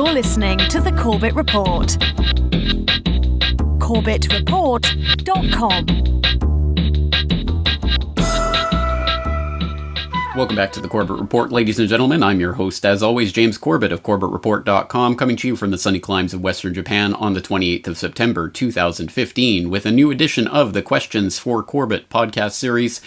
You're listening to The Corbett Report. CorbettReport.com. Welcome back to the Corbett Report, ladies and gentlemen. I'm your host, as always, James Corbett of CorbettReport.com, coming to you from the sunny climes of Western Japan on the 28th of September, 2015, with a new edition of the Questions For Corbett podcast series.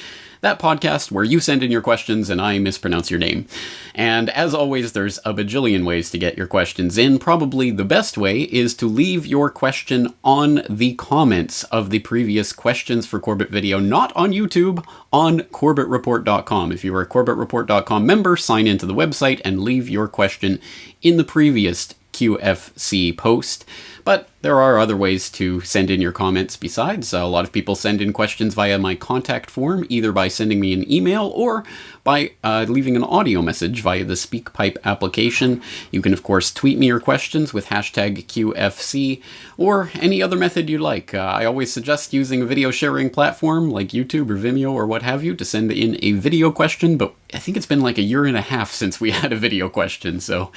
That podcast where you send in your questions and I mispronounce your name. And as always, there's a bajillion ways to get your questions in. Probably the best way is to leave your question on the comments of the previous Questions for Corbett video, not on YouTube, on CorbettReport.com. If you are a CorbettReport.com member, sign into the website and leave your question in the previous QFC post. But there are other ways to send in your comments besides. A lot of people send in questions via my contact form, either by sending me an email or by leaving an audio message via the SpeakPipe application. You can, of course, tweet me your questions with hashtag QFC or any other method you like. I always suggest using a video sharing platform like YouTube or Vimeo or what have you to send in a video question, but I think it's been like a year and a half since we had a video question, so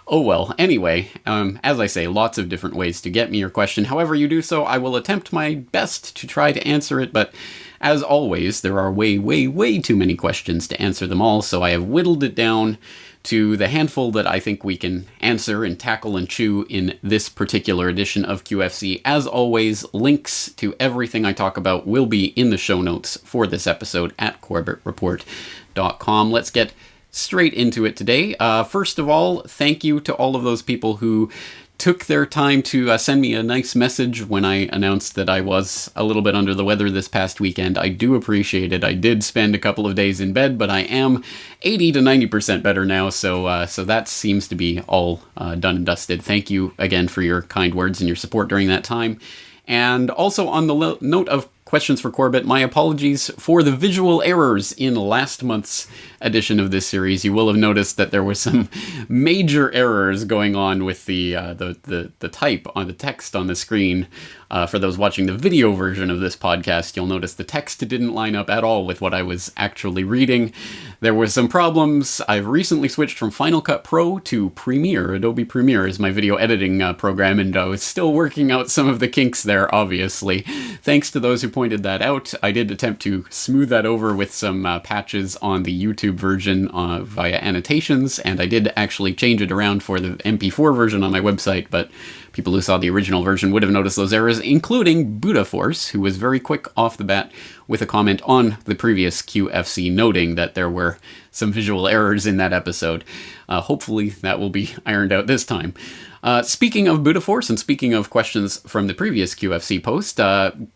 oh well. Anyway, as I say, lots of different ways to get me your question. However you do so, I will attempt my best to try to answer it, but as always, there are way too many questions to answer them all, so I have whittled it down to the handful that I think we can answer and tackle and chew in this particular edition of QFC. As always, links to everything I talk about will be in the show notes for this episode at CorbettReport.com. Let's get straight into it today. First of all, thank you to all of those people who took their time to send me a nice message when I announced that I was a little bit under the weather this past weekend. I do appreciate it. I did spend a couple of days in bed, but I am 80 to 90% better now, so that seems to be all done and dusted. Thank you again for your kind words and your support during that time. And also on the note of Questions for Corbett, my apologies for the visual errors in last month's edition of this series. You will have noticed that there were some major errors going on with the type on the text on the screen. For those watching the video version of this podcast, you'll notice the text didn't line up at all with what I was actually reading. There were some problems. I've recently switched from Final Cut Pro to Premiere. Adobe Premiere is my video editing program, and I was still working out some of the kinks there, obviously. Thanks to those who pointed that out. I did attempt to smooth that over with some patches on the YouTube version via annotations, and I did actually change it around for the MP4 version on my website, but people who saw the original version would have noticed those errors, including Buddha Force, who was very quick off the bat with a comment on the previous QFC, noting that there were some visual errors in that episode. Hopefully that will be ironed out this time. Speaking of Buddha Force, and speaking of questions from the previous QFC post,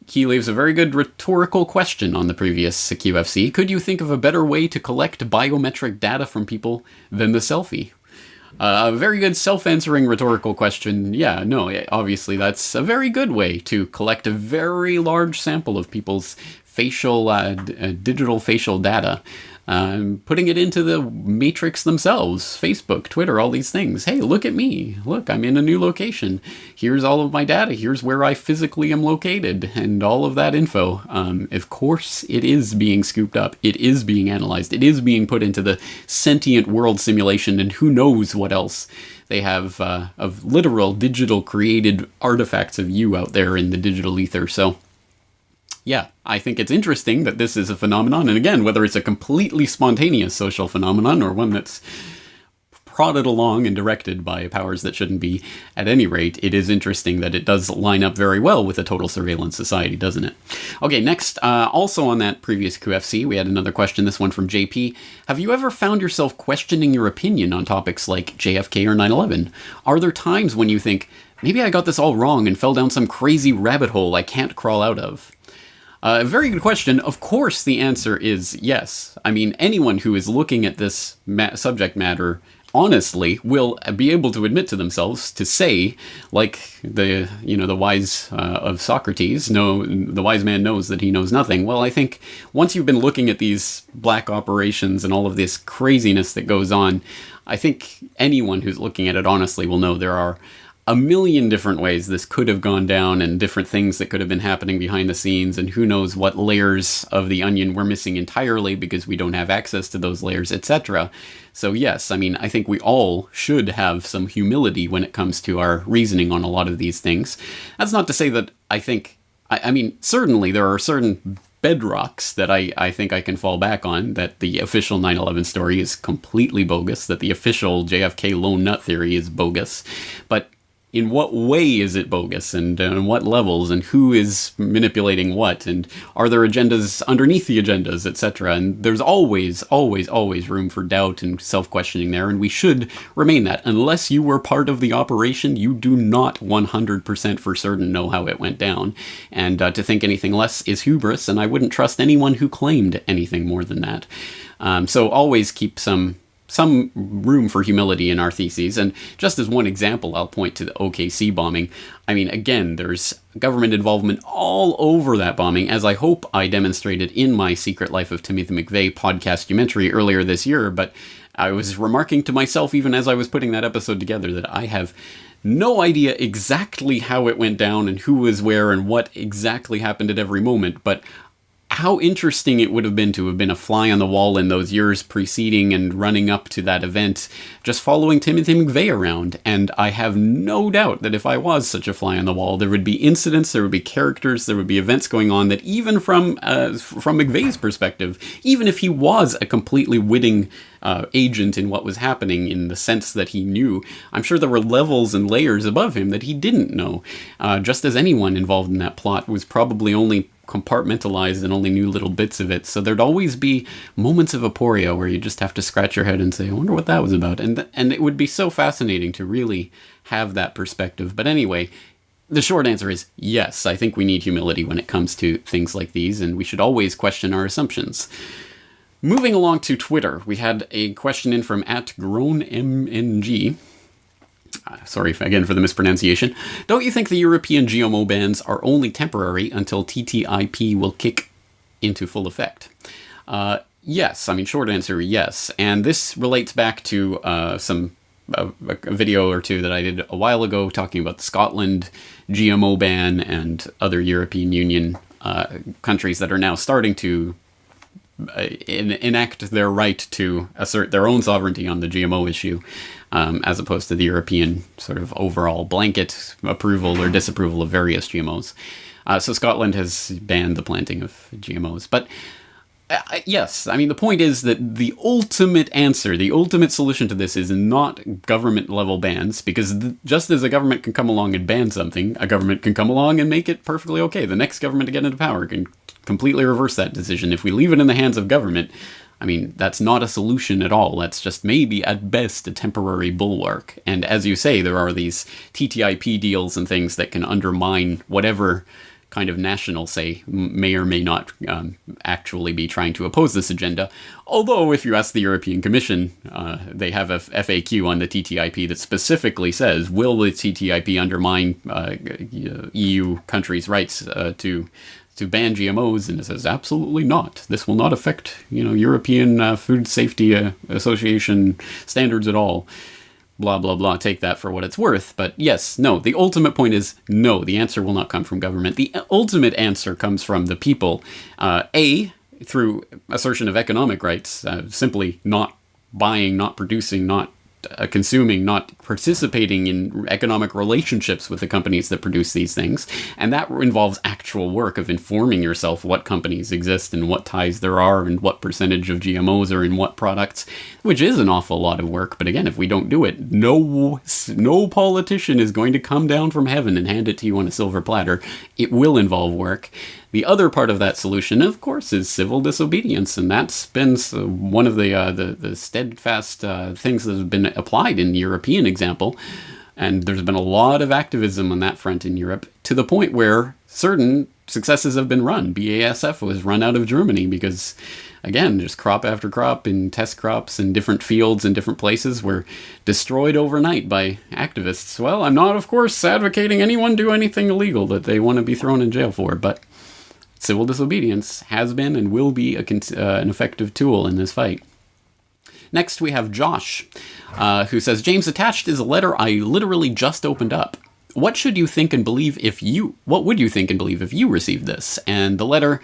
he leaves a very good rhetorical question on the previous QFC. Could you think of a better way to collect biometric data from people than the selfie? A very good self-answering rhetorical question. Yeah, no, obviously that's a very good way to collect a very large sample of people's facial, digital facial data. Putting it into the matrix themselves, Facebook, Twitter, all these things. Hey, look at me. Look, I'm in a new location. Here's all of my data. Here's where I physically am located, and all of that info. Of course, it is being scooped up. It is being analyzed. It is being put into the sentient world simulation, and who knows what else they have of literal digital created artifacts of you out there in the digital ether. So yeah, I think it's interesting that this is a phenomenon, and again, whether it's a completely spontaneous social phenomenon or one that's prodded along and directed by powers that shouldn't be, at any rate, it is interesting that it does line up very well with a total surveillance society, doesn't it? Okay, next, also on that previous QFC, we had another question, this one from JP. Have you ever found yourself questioning your opinion on topics like JFK or 9/11? Are there times when you think, maybe I got this all wrong and fell down some crazy rabbit hole I can't crawl out of? A very good question. Of course, the answer is yes. I mean, anyone who is looking at this subject matter honestly will be able to admit to themselves to say, like the wise of Socrates, the wise man knows that he knows nothing. Well, I think once you've been looking at these black operations and all of this craziness that goes on, I think anyone who's looking at it honestly will know there are a million different ways this could have gone down, and different things that could have been happening behind the scenes, and who knows what layers of the onion we're missing entirely because we don't have access to those layers, etc. So yes, I mean, I think we all should have some humility when it comes to our reasoning on a lot of these things. That's not to say that I mean, certainly there are certain bedrocks that I think I can fall back on, that the official 9/11 story is completely bogus, that the official JFK lone nut theory is bogus, but in what way is it bogus, and on what levels, and who is manipulating what, and are there agendas underneath the agendas, etc. And there's always room for doubt and self-questioning there, and we should remain that. Unless you were part of the operation, you do not 100% for certain know how it went down, and to think anything less is hubris, and I wouldn't trust anyone who claimed anything more than that. So always keep some room for humility in our theses. And just as one example, I'll point to the OKC bombing. I mean, again, there's government involvement all over that bombing, as I hope I demonstrated in my Secret Life of Timothy McVeigh podcast-umentary earlier this year. But I was remarking to myself, even as I was putting that episode together, that I have no idea exactly how it went down and who was where and what exactly happened at every moment, but how interesting it would have been to have been a fly on the wall in those years preceding and running up to that event, just following Timothy McVeigh around. And I have no doubt that if I was such a fly on the wall, there would be incidents, there would be characters, there would be events going on that even from McVeigh's perspective, even if he was a completely witting agent in what was happening in the sense that he knew, I'm sure there were levels and layers above him that he didn't know. Just as anyone involved in that plot was probably only compartmentalized and only knew little bits of it. So there'd always be moments of aporia where you just have to scratch your head and say, I wonder what that was about. And it would be so fascinating to really have that perspective. But anyway, the short answer is yes, I think we need humility when it comes to things like these, and we should always question our assumptions. Moving along to Twitter, we had a question in from @GrownMNG. Sorry again for the mispronunciation. Don't you think the European GMO bans are only temporary until TTIP will kick into full effect? Yes. I mean, short answer, yes. And this relates back to a video or two that I did a while ago talking about the Scotland GMO ban and other European Union countries that are now starting to enact their right to assert their own sovereignty on the GMO issue, as opposed to the European sort of overall blanket approval or disapproval of various GMOs. So Scotland has banned the planting of GMOs. But yes, I mean, the point is that the ultimate answer, the ultimate solution to this is not government-level bans, because just as a government can come along and ban something, a government can come along and make it perfectly okay. The next government to get into power can completely reverse that decision. If we leave it in the hands of government, I mean, that's not a solution at all. That's just maybe at best a temporary bulwark. And as you say, there are these TTIP deals and things that can undermine whatever kind of national say may or may not actually be trying to oppose this agenda. Although if you ask the European Commission, they have a FAQ on the TTIP that specifically says, will the TTIP undermine EU countries' rights to ban GMOs? And it says, absolutely not. This will not affect, European Food Safety Association standards at all. Blah, blah, blah. Take that for what it's worth. But yes, no, the ultimate point is no, the answer will not come from government. The ultimate answer comes from the people. Through assertion of economic rights, simply not buying, not producing, not consuming, not participating in economic relationships with the companies that produce these things. And that involves actual work of informing yourself what companies exist and what ties there are and what percentage of GMOs are in what products, which is an awful lot of work. But again, if we don't do it, no politician is going to come down from heaven and hand it to you on a silver platter. It will involve work. The other part of that solution, of course, is civil disobedience, and that's been one of the steadfast things that have been applied in the European example. And there's been a lot of activism on that front in Europe, to the point where certain successes have been run. BASF was run out of Germany because, again, just crop after crop and test crops in different fields and different places were destroyed overnight by activists. Well, I'm not, of course, advocating anyone do anything illegal that they want to be thrown in jail for, but civil disobedience has been and will be an effective tool in this fight. Next, we have Josh, who says, James, attached is a letter I literally just opened up. What would you think and believe if you received this? And the letter,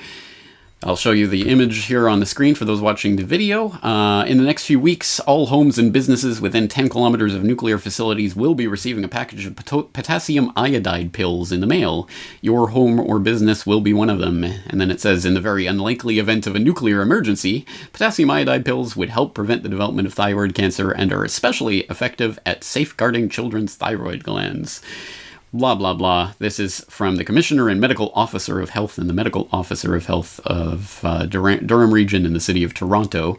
I'll show you the image here on the screen for those watching the video. In the next few weeks, all homes and businesses within 10 kilometers of nuclear facilities will be receiving a package of potassium iodide pills in the mail. Your home or business will be one of them. And then it says, in the very unlikely event of a nuclear emergency, potassium iodide pills would help prevent the development of thyroid cancer and are especially effective at safeguarding children's thyroid glands. Blah, blah, blah. This is from the Commissioner and Medical Officer of Health and the Medical Officer of Health of Durham Region in the city of Toronto.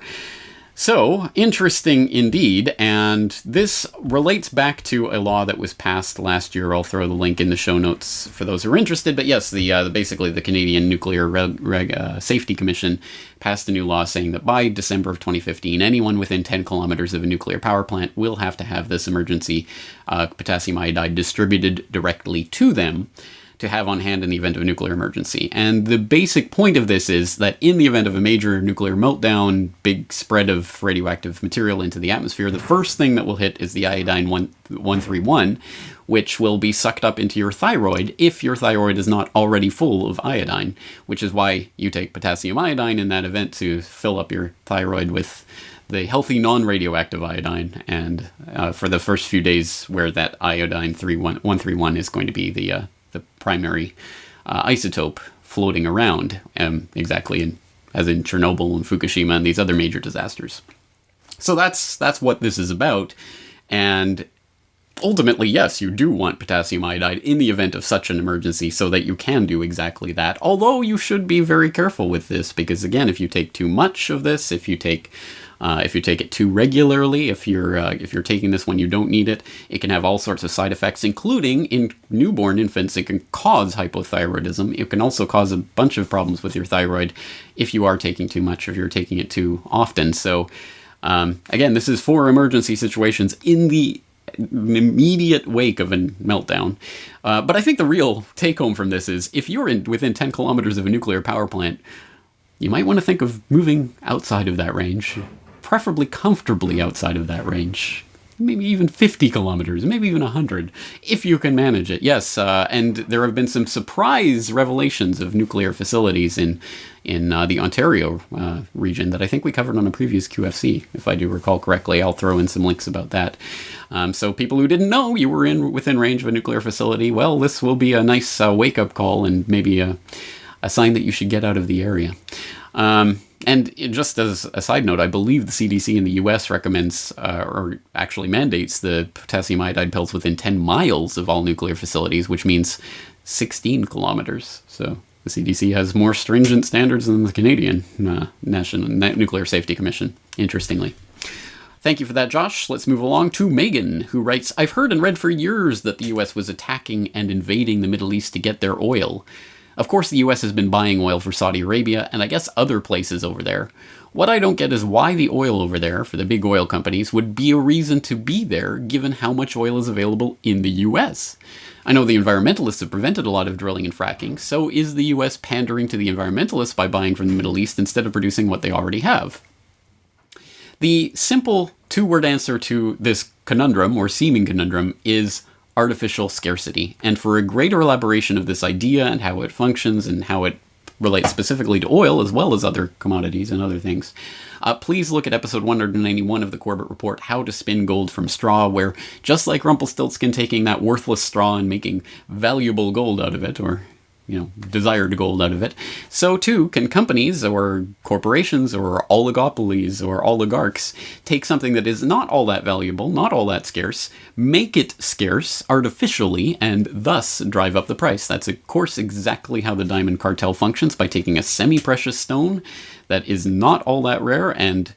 So, interesting indeed, and this relates back to a law that was passed last year. I'll throw the link in the show notes for those who are interested. But yes, basically the Canadian Nuclear Safety Commission passed a new law saying that by December of 2015, anyone within 10 kilometers of a nuclear power plant will have to have this emergency potassium iodide distributed directly to them to have on hand in the event of a nuclear emergency. And the basic point of this is that in the event of a major nuclear meltdown, big spread of radioactive material into the atmosphere, the first thing that will hit is the iodine 131, which will be sucked up into your thyroid if your thyroid is not already full of iodine, which is why you take potassium iodine in that event to fill up your thyroid with the healthy non-radioactive iodine, and for the first few days where that iodine 131 is going to be the primary isotope floating around, exactly as in Chernobyl and Fukushima and these other major disasters. So that's what this is about, and ultimately, yes, you do want potassium iodide in the event of such an emergency so that you can do exactly that, although you should be very careful with this, because again, if you take too much of this, if you take it too regularly, if you're taking this when you don't need it, it can have all sorts of side effects, including in newborn infants. It can cause hypothyroidism. It can also cause a bunch of problems with your thyroid if you are taking too much, or if you're taking it too often. So, again, this is for emergency situations in the immediate wake of a meltdown. But I think the real take-home from this is, if you're within 10 kilometers of a nuclear power plant, you might want to think of moving outside of that range. Preferably comfortably outside of that range. Maybe even 50 kilometers, maybe even 100, if you can manage it. Yes, and there have been some surprise revelations of nuclear facilities in the Ontario region that I think we covered on a previous QFC, if I do recall correctly. I'll throw in some links about that. So people who didn't know you were within range of a nuclear facility, well, this will be a nice wake-up call, and maybe a sign that you should get out of the area. And just as a side note, I believe the CDC in the US recommends, or actually mandates, the potassium iodide pills within 10 miles of all nuclear facilities, which means 16 kilometers. So the CDC has more stringent standards than the Canadian National Nuclear Safety Commission, interestingly. Thank you for that, Josh. Let's move along to Megan, who writes, I've heard and read for years that the US was attacking and invading the Middle East to get their oil. Of course, the US has been buying oil for Saudi Arabia and I guess other places over there. What I don't get is why the oil over there, for the big oil companies, would be a reason to be there given how much oil is available in the US. I know the environmentalists have prevented a lot of drilling and fracking, so is the US pandering to the environmentalists by buying from the Middle East instead of producing what they already have? The simple two-word answer to this conundrum, or seeming conundrum, is artificial scarcity. And for a greater elaboration of this idea and how it functions and how it relates specifically to oil as well as other commodities and other things, please look at episode 191 of the Corbett Report, How to Spin Gold from Straw, where just like Rumpelstiltskin taking that worthless straw and making valuable gold out of it, or desired gold out of it, so too can companies or corporations or oligopolies or oligarchs take something that is not all that valuable, not all that scarce, make it scarce artificially, and thus drive up the price. That's, of course, exactly how the diamond cartel functions, by taking a semi-precious stone that is not all that rare and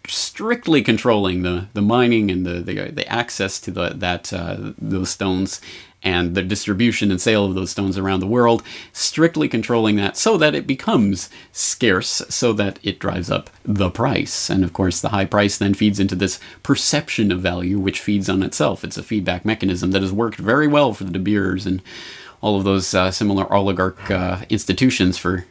strictly controlling the mining and the access to those stones, and the distribution and sale of those stones around the world, strictly controlling that so that it becomes scarce, so that it drives up the price. And of course, the high price then feeds into this perception of value, which feeds on itself. It's a feedback mechanism that has worked very well for the De Beers and all of those similar oligarch institutions for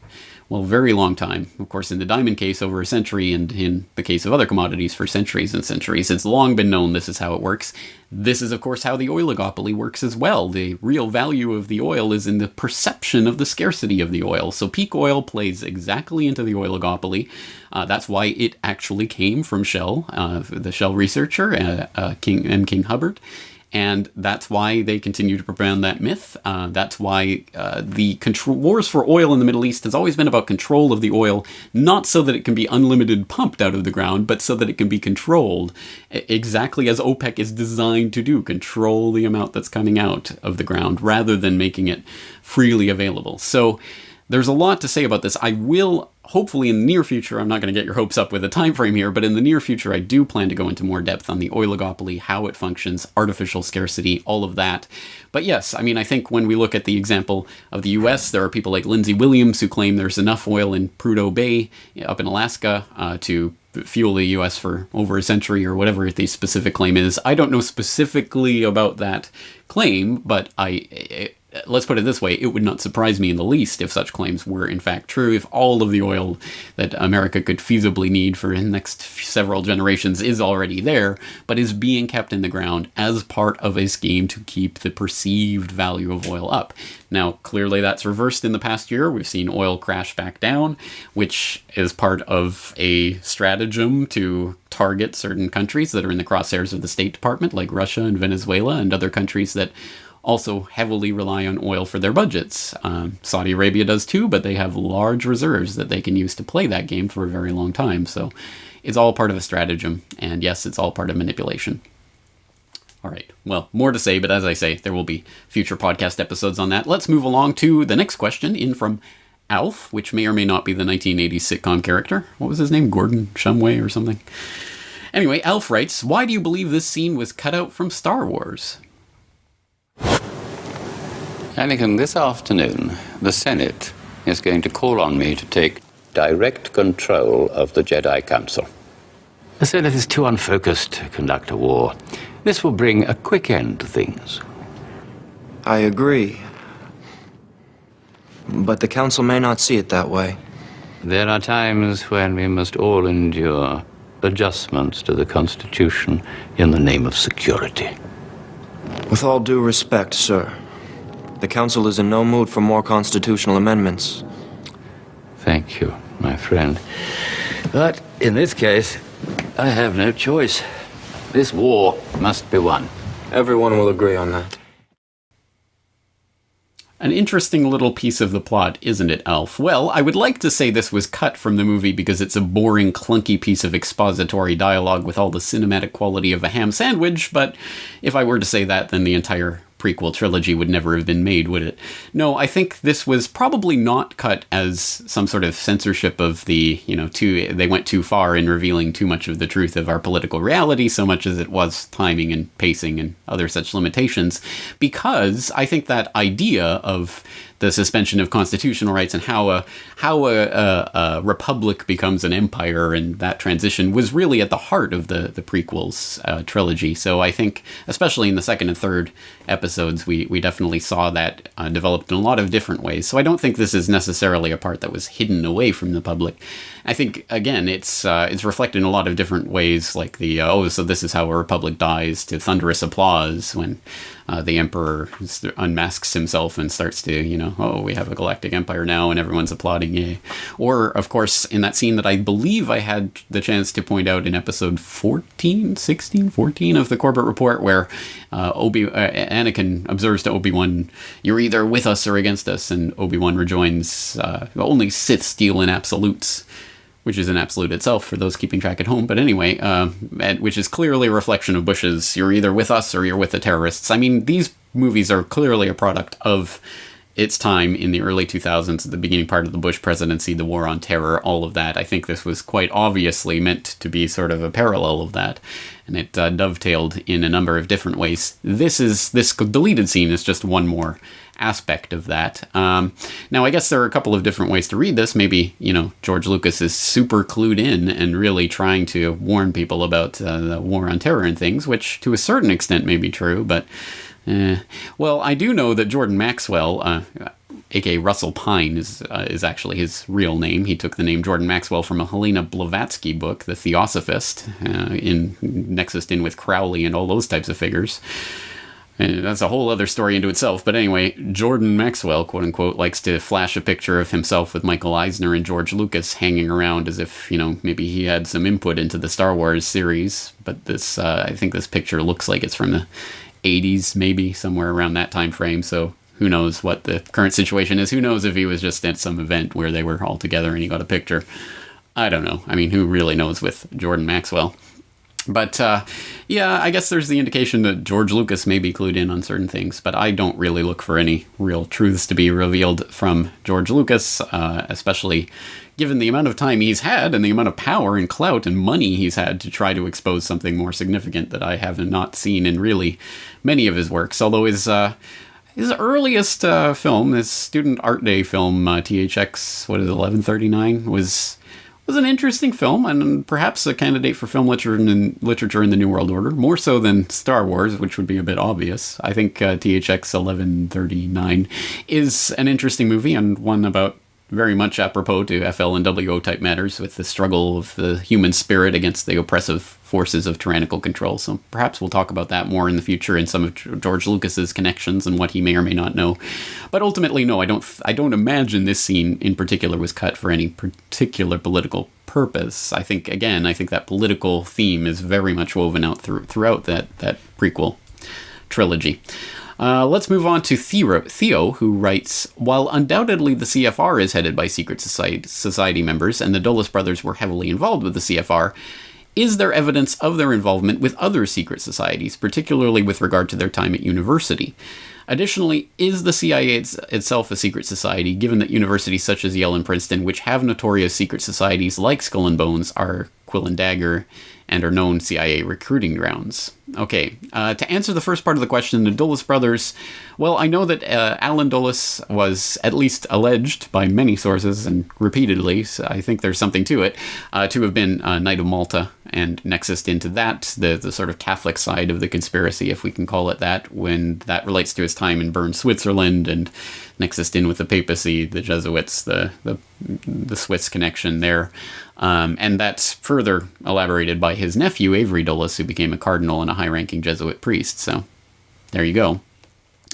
well, very long time. Of course, in the diamond case, over a century, and in the case of other commodities, for centuries and centuries. It's long been known this is how it works. This is, of course, how the oligopoly works as well. The real value of the oil is in the perception of the scarcity of the oil. So peak oil plays exactly into the oligopoly. That's why it actually came from Shell, the Shell researcher, King Hubbard. And that's why they continue to propound that myth. That's why the wars for oil in the Middle East has always been about control of the oil, not so that it can be unlimited pumped out of the ground, but so that it can be controlled, exactly as OPEC is designed to do, control the amount that's coming out of the ground, rather than making it freely available. So there's a lot to say about this. I will, hopefully in the near future, I'm not going to get your hopes up with a time frame here, but in the near future I do plan to go into more depth on the oligopoly, how it functions, artificial scarcity, all of that. But yes, I mean, I think when we look at the example of the US, there are people like Lindsey Williams who claim there's enough oil in Prudhoe Bay up in Alaska to fuel the US for over a century, or whatever the specific claim is. I don't know specifically about that claim, but let's put it this way, it would not surprise me in the least if such claims were in fact true, if all of the oil that America could feasibly need for the next several generations is already there, but is being kept in the ground as part of a scheme to keep the perceived value of oil up. Now, clearly that's reversed in the past year. We've seen oil crash back down, which is part of a stratagem to target certain countries that are in the crosshairs of the State Department, like Russia and Venezuela and other countries that also heavily rely on oil for their budgets. Saudi Arabia does too, but they have large reserves that they can use to play that game for a very long time. So it's all part of a stratagem, and yes, it's all part of manipulation. All right, well, more to say, but as I say, there will be future podcast episodes on that. Let's move along to the next question, in from Alf, which may or may not be the 1980s sitcom character. What was his name? Gordon Shumway or something? Anyway, Alf writes, why do you believe this scene was cut out from Star Wars? Anakin, this afternoon, the Senate is going to call on me to take direct control of the Jedi Council. The Senate is too unfocused to conduct a war. This will bring a quick end to things. I agree. But the Council may not see it that way. There are times when we must all endure adjustments to the Constitution in the name of security. With all due respect, sir, the Council is in no mood for more constitutional amendments. Thank you, my friend. But in this case, I have no choice. This war must be won. Everyone will agree on that. An interesting little piece of the plot, isn't it, Alf? Well, I would like to say this was cut from the movie because it's a boring, clunky piece of expository dialogue with all the cinematic quality of a ham sandwich, but if I were to say that, then the entire prequel trilogy would never have been made, would it? No, I think this was probably not cut as some sort of censorship of the, they went too far in revealing too much of the truth of our political reality, so much as it was timing and pacing and other such limitations, because I think that idea of the suspension of constitutional rights and how a republic becomes an empire and that transition was really at the heart of the prequels trilogy. So I think, especially in the second and third episodes, we definitely saw that developed in a lot of different ways. So I don't think this is necessarily a part that was hidden away from the public. I think, again, it's reflected in a lot of different ways, like the, so this is how a republic dies, to thunderous applause when the emperor unmasks himself and starts to, we have a galactic empire now, and everyone's applauding, yay. Or, of course, in that scene that I believe I had the chance to point out in episode 14 of the Corbett Report, where Anakin observes to Obi-Wan, you're either with us or against us, and Obi-Wan rejoins, only Siths deal in absolutes, which is an absolute itself for those keeping track at home. But anyway, which is clearly a reflection of Bush's, you're either with us or you're with the terrorists. I mean, these movies are clearly a product of its time in the early 2000s, the beginning part of the Bush presidency, the war on terror, all of that. I think this was quite obviously meant to be sort of a parallel of that, and it dovetailed in a number of different ways. This deleted scene is just one more aspect of that. Now, I guess there are a couple of different ways to read this. Maybe, George Lucas is super clued in and really trying to warn people about the war on terror and things, which to a certain extent may be true, but well, I do know that Jordan Maxwell, a.k.a. Russell Pine, is actually his real name. He took the name Jordan Maxwell from a Helena Blavatsky book, The Theosophist, nexused in with Crowley and all those types of figures. And that's a whole other story into itself. But anyway, Jordan Maxwell, quote unquote, likes to flash a picture of himself with Michael Eisner and George Lucas hanging around as if, maybe he had some input into the Star Wars series. But this, I think this picture looks like it's from the 80s, maybe somewhere around that time frame. So who knows what the current situation is? Who knows if he was just at some event where they were all together and he got a picture? I don't know. I mean, who really knows with Jordan Maxwell? But, yeah, I guess there's the indication that George Lucas may be clued in on certain things, but I don't really look for any real truths to be revealed from George Lucas, especially given the amount of time he's had and the amount of power and clout and money he's had to try to expose something more significant that I have not seen in really many of his works. Although his earliest film, his Student Art Day film, THX, 1139, was an interesting film and perhaps a candidate for film literature in the New World Order, more so than Star Wars, which would be a bit obvious. I think THX 1139 is an interesting movie and one about very much apropos to FL and WO type matters with the struggle of the human spirit against the oppressive forces of tyrannical control. So perhaps we'll talk about that more in the future in some of George Lucas's connections and what he may or may not know. But ultimately, no, I don't imagine this scene in particular was cut for any particular political purpose. I think that political theme is very much woven out throughout that prequel trilogy. Let's move on to Theo, who writes, while undoubtedly the CFR is headed by secret society members, and the Dulles brothers were heavily involved with the CFR, is there evidence of their involvement with other secret societies, particularly with regard to their time at university? Additionally, is the CIA itself a secret society, given that universities such as Yale and Princeton, which have notorious secret societies like Skull and Bones, are Quill and Dagger, and are known CIA recruiting grounds? Okay, to answer the first part of the question, the Dulles brothers, well, I know that Alan Dulles was at least alleged by many sources, and repeatedly, so I think there's something to it, to have been Knight of Malta, and nexused into that, the sort of Catholic side of the conspiracy, if we can call it that, when that relates to his time in Bern, Switzerland, and nexused in with the papacy, the Jesuits, the Swiss connection there. And that's further elaborated by his nephew, Avery Dulles, who became a cardinal and a high-ranking Jesuit priest. So there you go.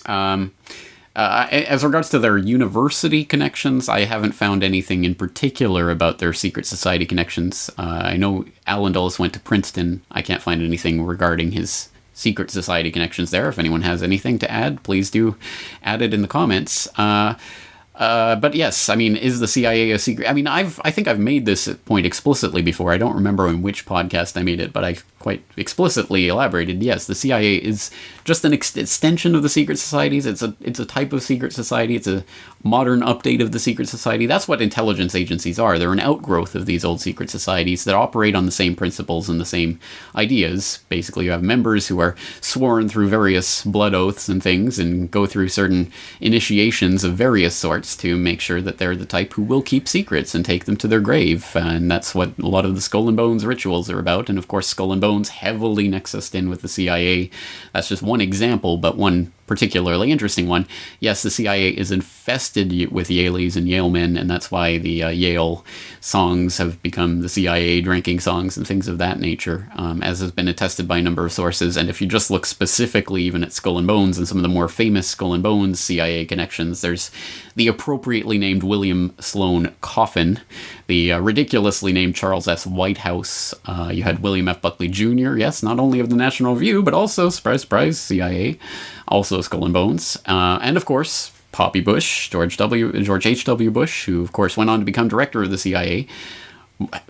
As regards to their university connections, I haven't found anything in particular about their secret society connections. I know Alan Dulles went to Princeton. I can't find anything regarding his secret society connections there. If anyone has anything to add, please do add it in the comments. But yes, I mean, is the CIA a secret? I mean, I think I've made this point explicitly before. I don't remember in which podcast I made it, but I quite explicitly elaborated. Yes, the CIA is just an extension of the secret societies. It's a type of secret society. It's a modern update of the secret society. That's what intelligence agencies are. They're an outgrowth of these old secret societies that operate on the same principles and the same ideas. Basically, you have members who are sworn through various blood oaths and things and go through certain initiations of various sorts to make sure that they're the type who will keep secrets and take them to their grave. And that's what a lot of the Skull and Bones rituals are about. And of course, Skull and Bones heavily nexused in with the CIA. That's just one example, but one particularly interesting one. Yes, the CIA is infested with Yaleys and Yale men, and that's why the Yale songs have become the CIA drinking songs and things of that nature, as has been attested by a number of sources. And if you just look specifically even at Skull and Bones and some of the more famous Skull and Bones CIA connections, there's the appropriately named William Sloane Coffin, the ridiculously named Charles S. Whitehouse. You had William F. Buckley Jr., yes, not only of the National Review, but also, surprise, surprise, CIA, also Skull and Bones. And of course, Poppy Bush, George H.W. Bush, who of course went on to become director of the CIA,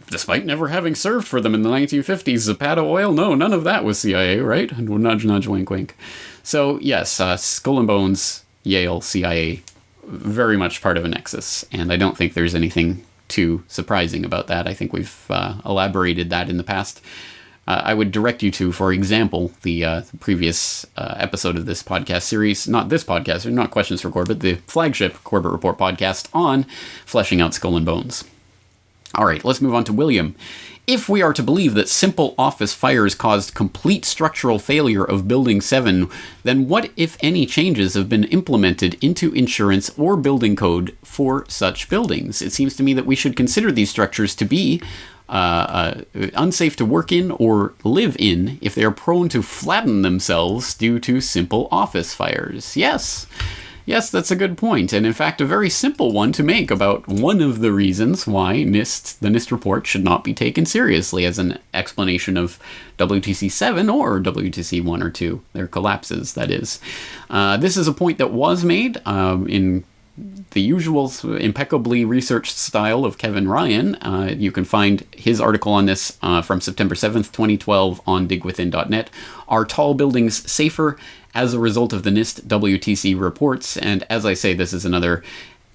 despite never having served for them in the 1950s. Zapata oil? No, none of that was CIA, right? And nudge, nudge, wink, wink. So yes, Skull and Bones, Yale, CIA, very much part of a nexus. And I don't think there's anything too surprising about that. I think we've elaborated that in the past. I would direct you to, for example, the previous episode of this podcast series, not this podcast, or not Questions for Corbett, the flagship Corbett Report podcast on fleshing out Skull and Bones. All right, let's move on to William. If we are to believe that simple office fires caused complete structural failure of Building 7, then what, if any, changes have been implemented into insurance or building code for such buildings? It seems to me that we should consider these structures to be unsafe to work in or live in if they are prone to flatten themselves due to simple office fires. Yes, that's a good point, and in fact a very simple one to make about one of the reasons why the NIST report should not be taken seriously as an explanation of WTC 7 or WTC 1 or 2, their collapses, that is. This is a point that was made in the usual impeccably researched style of Kevin Ryan. You can find his article on this from September 7th, 2012 on digwithin.net. Are tall buildings safer as a result of the NIST WTC reports? And as I say, this is another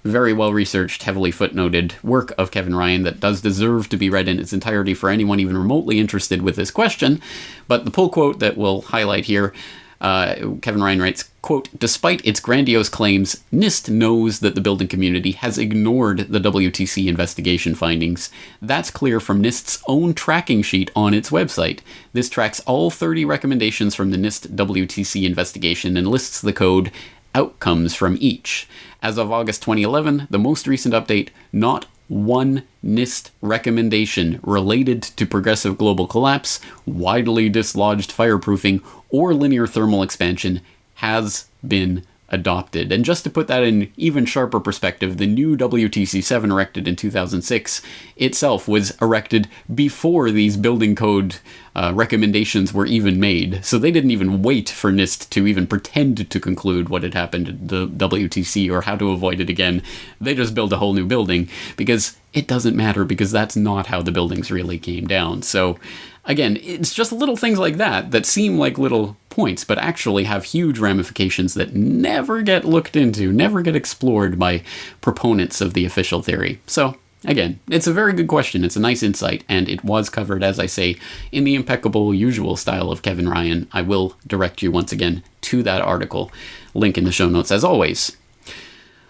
very well-researched, heavily footnoted work of Kevin Ryan that does deserve to be read in its entirety for anyone even remotely interested with this question. But the pull quote that we'll highlight here, Kevin Ryan writes, quote, "Despite its grandiose claims, NIST knows that the building community has ignored the WTC investigation findings. That's clear from NIST's own tracking sheet on its website. This tracks all 30 recommendations from the NIST WTC investigation and lists the code outcomes from each. As of August 2011, the most recent update, not one NIST recommendation related to progressive global collapse, widely dislodged fireproofing, or linear thermal expansion has been adopted." And just to put that in even sharper perspective, the new WTC 7 erected in 2006 itself was erected before these building code recommendations were even made. So they didn't even wait for NIST to even pretend to conclude what had happened at the WTC or how to avoid it again. They just built a whole new building because it doesn't matter, because that's not how the buildings really came down. So again, it's just little things like that that seem like little points, but actually have huge ramifications that never get looked into, never get explored by proponents of the official theory. So again, it's a very good question. It's a nice insight, and it was covered, as I say, in the impeccable usual style of Kevin Ryan. I will direct you once again to that article. Link in the show notes as always.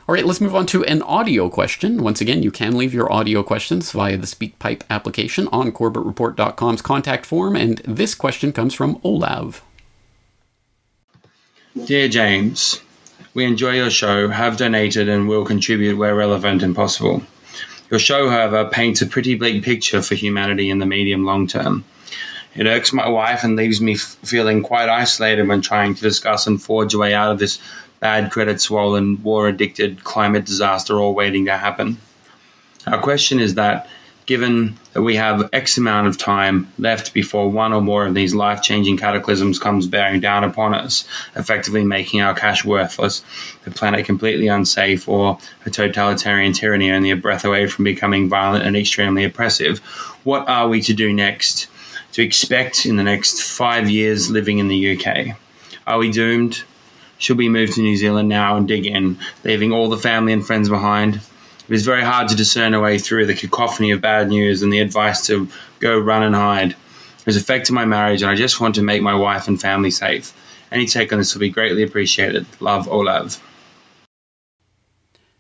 All right, let's move on to an audio question. Once again, you can leave your audio questions via the SpeakPipe application on CorbettReport.com's contact form, and this question comes from Olav. Dear James, we enjoy your show, have donated and will contribute where relevant and possible. Your show, however, paints a pretty bleak picture for humanity in the medium long term. It irks my wife and leaves me feeling quite isolated when trying to discuss and forge a way out of this bad credit-swollen, war-addicted climate disaster all waiting to happen. Our question is that, given that we have X amount of time left before one or more of these life-changing cataclysms comes bearing down upon us, effectively making our cash worthless, the planet completely unsafe, or a totalitarian tyranny only a breath away from becoming violent and extremely oppressive, what are we to do next? To expect in the next 5 years living in the UK? Are we doomed? Should we move to New Zealand now and dig in, leaving all the family and friends behind? It is very hard to discern a way through the cacophony of bad news and the advice to go run and hide. It has affected my marriage, and I just want to make my wife and family safe. Any take on this will be greatly appreciated. Love, Olav.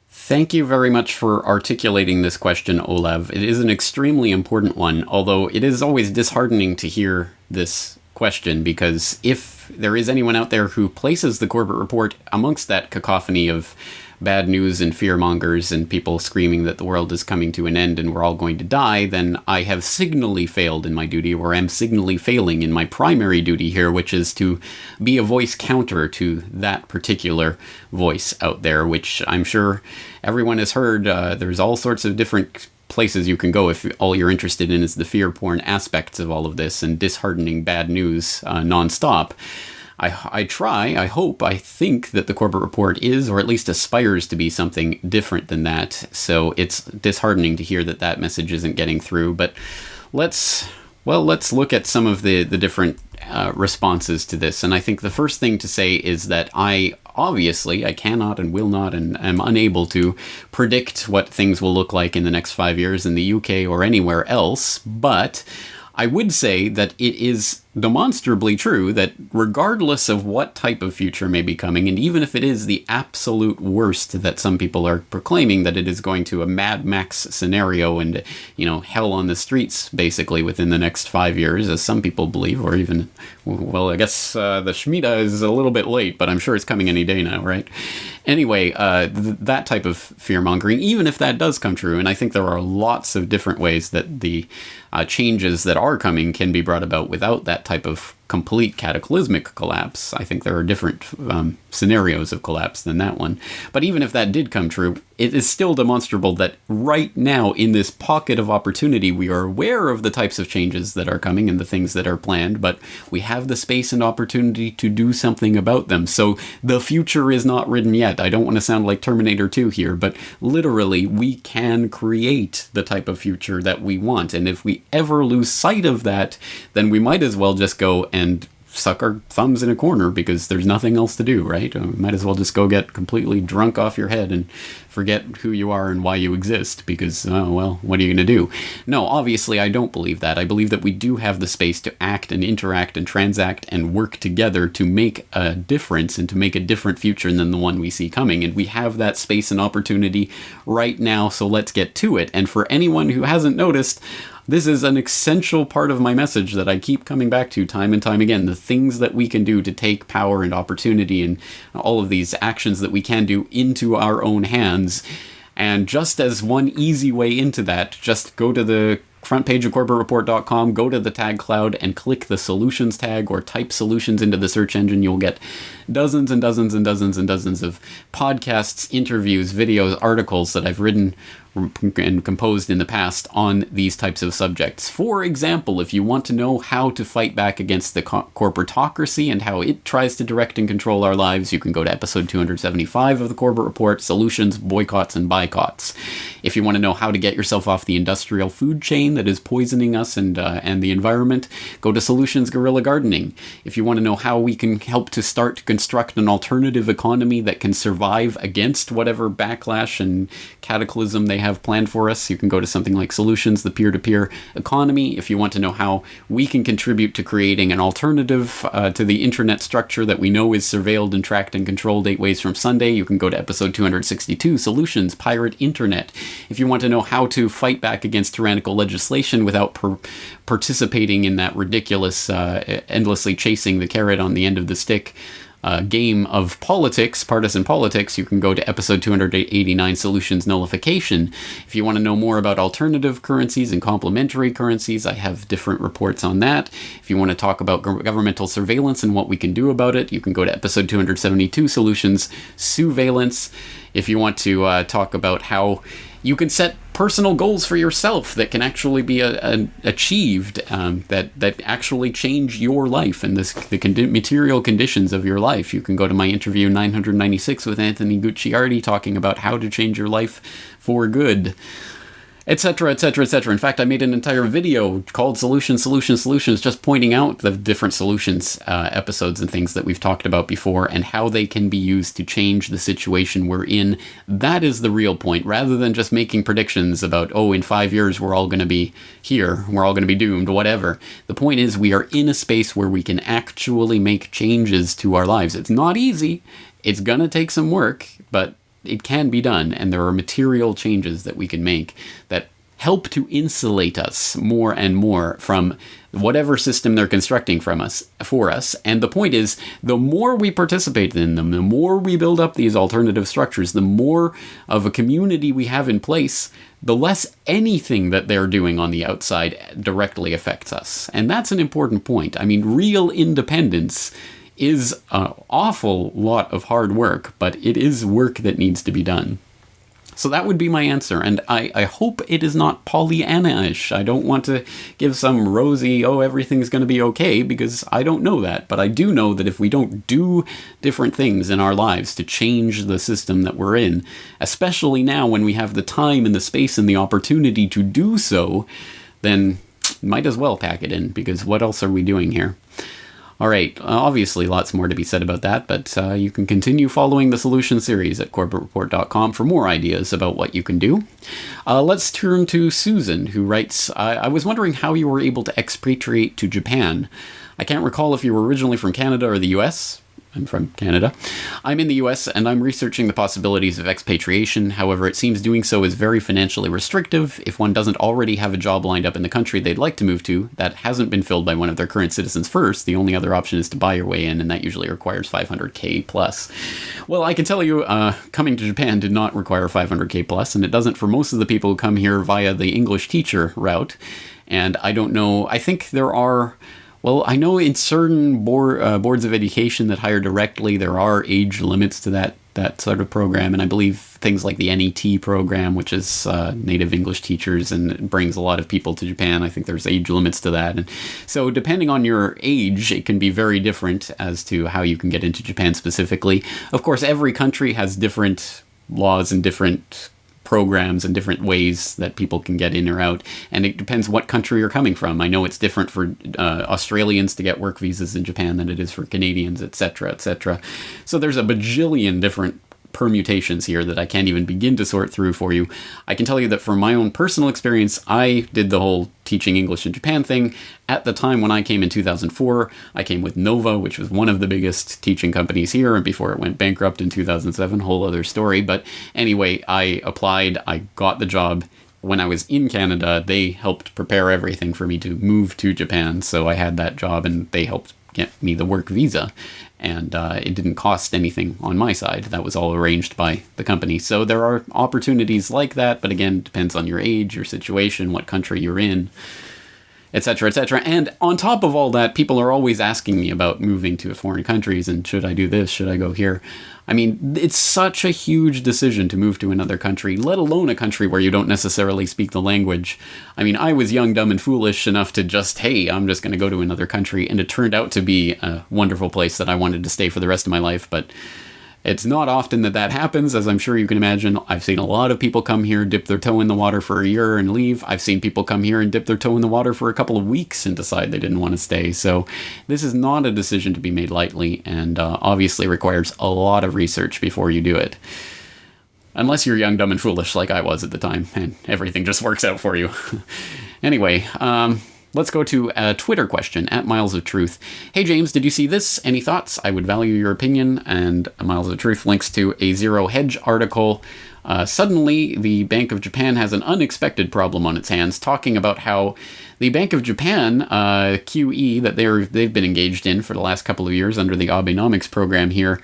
Thank you very much for articulating this question, Olav. It is an extremely important one, although it is always disheartening to hear this question, because if there is anyone out there who places the Corbett Report amongst that cacophony of bad news and fearmongers and people screaming that the world is coming to an end and we're all going to die, then I have signally failed in my duty, or am signally failing in my primary duty here, which is to be a voice counter to that particular voice out there, which I'm sure everyone has heard. There's all sorts of different places you can go if all you're interested in is the fear porn aspects of all of this and disheartening bad news nonstop. I hope, I think that the Corbett Report is, or at least aspires to be, something different than that. So it's disheartening to hear that that message isn't getting through. But let's look at some of the different responses to this. And I think the first thing to say is that I cannot and will not and am unable to predict what things will look like in the next 5 years in the UK or anywhere else. But I would say that it is demonstrably true that regardless of what type of future may be coming, and even if it is the absolute worst that some people are proclaiming, that it is going to a Mad Max scenario and, hell on the streets, basically, within the next 5 years, as some people believe, or even, well, I guess the Shemitah is a little bit late, but I'm sure it's coming any day now, right? Anyway, that type of fear-mongering, even if that does come true, and I think there are lots of different ways that the changes that are coming can be brought about without that type of complete cataclysmic collapse. I think there are different scenarios of collapse than that one. But even if that did come true, it is still demonstrable that right now, in this pocket of opportunity, we are aware of the types of changes that are coming and the things that are planned, but we have the space and opportunity to do something about them. So the future is not written yet. I don't want to sound like Terminator 2 here, but literally, we can create the type of future that we want. And if we ever lose sight of that, then we might as well just go and suck our thumbs in a corner because there's nothing else to do, right? Might as well just go get completely drunk off your head and forget who you are and why you exist because, what are you going to do? No, obviously I don't believe that. I believe that we do have the space to act and interact and transact and work together to make a difference and to make a different future than the one we see coming. And we have that space and opportunity right now, so let's get to it. And for anyone who hasn't noticed, this is an essential part of my message that I keep coming back to time and time again. The things that we can do to take power and opportunity and all of these actions that we can do into our own hands. And just as one easy way into that, just go to the front page of CorbettReport.com, go to the tag cloud and click the solutions tag or type solutions into the search engine. You'll get dozens and dozens and dozens and dozens of podcasts, interviews, videos, articles that I've written and composed in the past on these types of subjects. For example, if you want to know how to fight back against the corporatocracy and how it tries to direct and control our lives, you can go to episode 275 of the Corbett Report, Solutions, Boycotts, and Boycotts. If you want to know how to get yourself off the industrial food chain that is poisoning us and the environment, go to Solutions, Guerrilla Gardening. If you want to know how we can help to start to construct an alternative economy that can survive against whatever backlash and cataclysm they have planned for us, you can go to something like Solutions, the peer-to-peer economy. If you want to know how we can contribute to creating an alternative to the internet structure that we know is surveilled and tracked and controlled 8 ways from Sunday, you can go to episode 262, Solutions, Pirate Internet. If you want to know how to fight back against tyrannical legislation without participating in that ridiculous, endlessly chasing the carrot on the end of the stick game of politics, partisan politics, you can go to episode 289, Solutions Nullification. If you want to know more about alternative currencies and complementary currencies, I have different reports on that. If you want to talk about governmental surveillance and what we can do about it, you can go to episode 272, Solutions Surveillance. If you want to talk about how you can set personal goals for yourself that can actually be achieved, that actually change your life and the material conditions of your life. You can go to my interview 996 with Anthony Gucciardi talking about how to change your life for good, etc., etc., etc. In fact, I made an entire video called Solutions, just pointing out the different solutions episodes and things that we've talked about before and how they can be used to change the situation we're in. That is the real point, rather than just making predictions about, in 5 years we're all going to be here, we're all going to be doomed, whatever. The point is we are in a space where we can actually make changes to our lives. It's not easy. It's going to take some work, but it can be done, and there are material changes that we can make that help to insulate us more and more from whatever system they're constructing for us. And the point is, the more we participate in them, the more we build up these alternative structures, the more of a community we have in place, the less anything that they're doing on the outside directly affects us. And that's an important point. I mean, real independence is an awful lot of hard work, but it is work that needs to be done. So that would be my answer, and I hope it is not Pollyanna-ish. I don't want to give some rosy, everything's going to be okay, because I don't know that. But I do know that if we don't do different things in our lives to change the system that we're in, especially now when we have the time and the space and the opportunity to do so, then might as well pack it in, because what else are we doing here? All right, obviously lots more to be said about that, but you can continue following the Solution series at CorbettReport.com for more ideas about what you can do. Let's turn to Susan, who writes, I was wondering how you were able to expatriate to Japan. I can't recall if you were originally from Canada or the US. I'm from Canada. I'm in the US and I'm researching the possibilities of expatriation. However, it seems doing so is very financially restrictive. If one doesn't already have a job lined up in the country they'd like to move to that hasn't been filled by one of their current citizens first, the only other option is to buy your way in, and that usually requires 500k plus. Well, I can tell you, coming to Japan did not require 500k plus, and it doesn't for most of the people who come here via the English teacher route. And I don't know, I think there are... Well, I know in certain boards of education that hire directly, there are age limits to that sort of program. And I believe things like the NET program, which is native English teachers and brings a lot of people to Japan, I think there's age limits to that. And so depending on your age, it can be very different as to how you can get into Japan specifically. Of course, every country has different laws and different programs and different ways that people can get in or out, and it depends what country you're coming from. I know it's different for Australians to get work visas in Japan than it is for Canadians, etc., etc. So there's a bajillion different permutations here that I can't even begin to sort through for you. I can tell you that from my own personal experience, I did the whole teaching English in Japan thing. At the time when I came in 2004, I came with Nova, which was one of the biggest teaching companies here, and before it went bankrupt in 2007, whole other story. But anyway, I applied, I got the job. When I was in Canada, they helped prepare everything for me to move to Japan, so I had that job and they helped get me the work visa. And it didn't cost anything on my side. That was all arranged by the company. So there are opportunities like that, but again, it depends on your age, your situation, what country you're in, etc., etc. And on top of all that, people are always asking me about moving to foreign countries and should I do this, should I go here? I mean, it's such a huge decision to move to another country, let alone a country where you don't necessarily speak the language. I mean, I was young, dumb, and foolish enough to just, hey, I'm just going to go to another country, and it turned out to be a wonderful place that I wanted to stay for the rest of my life, but it's not often that happens, as I'm sure you can imagine. I've seen a lot of people come here, dip their toe in the water for a year and leave. I've seen people come here and dip their toe in the water for a couple of weeks and decide they didn't want to stay. So this is not a decision to be made lightly, and obviously requires a lot of research before you do it. Unless you're young, dumb, and foolish like I was at the time, and everything just works out for you. Anyway, let's go to a Twitter question, at Miles of Truth. Hey James, did you see this? Any thoughts? I would value your opinion. And Miles of Truth links to a Zero Hedge article. Suddenly, the Bank of Japan has an unexpected problem on its hands, talking about how the Bank of Japan, QE, that they've been engaged in for the last couple of years under the Abenomics program here,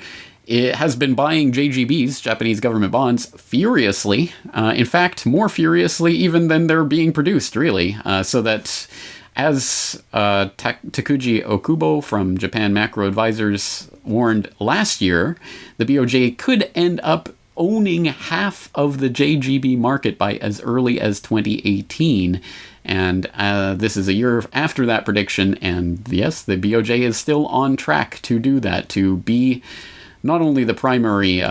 it has been buying JGBs, Japanese government bonds, furiously. In fact, more furiously even than they're being produced, really. So that... As Takuji Okubo from Japan Macro Advisors warned last year, the BOJ could end up owning half of the JGB market by as early as 2018. And this is a year after that prediction, and yes, the BOJ is still on track to do that, to be not only the primary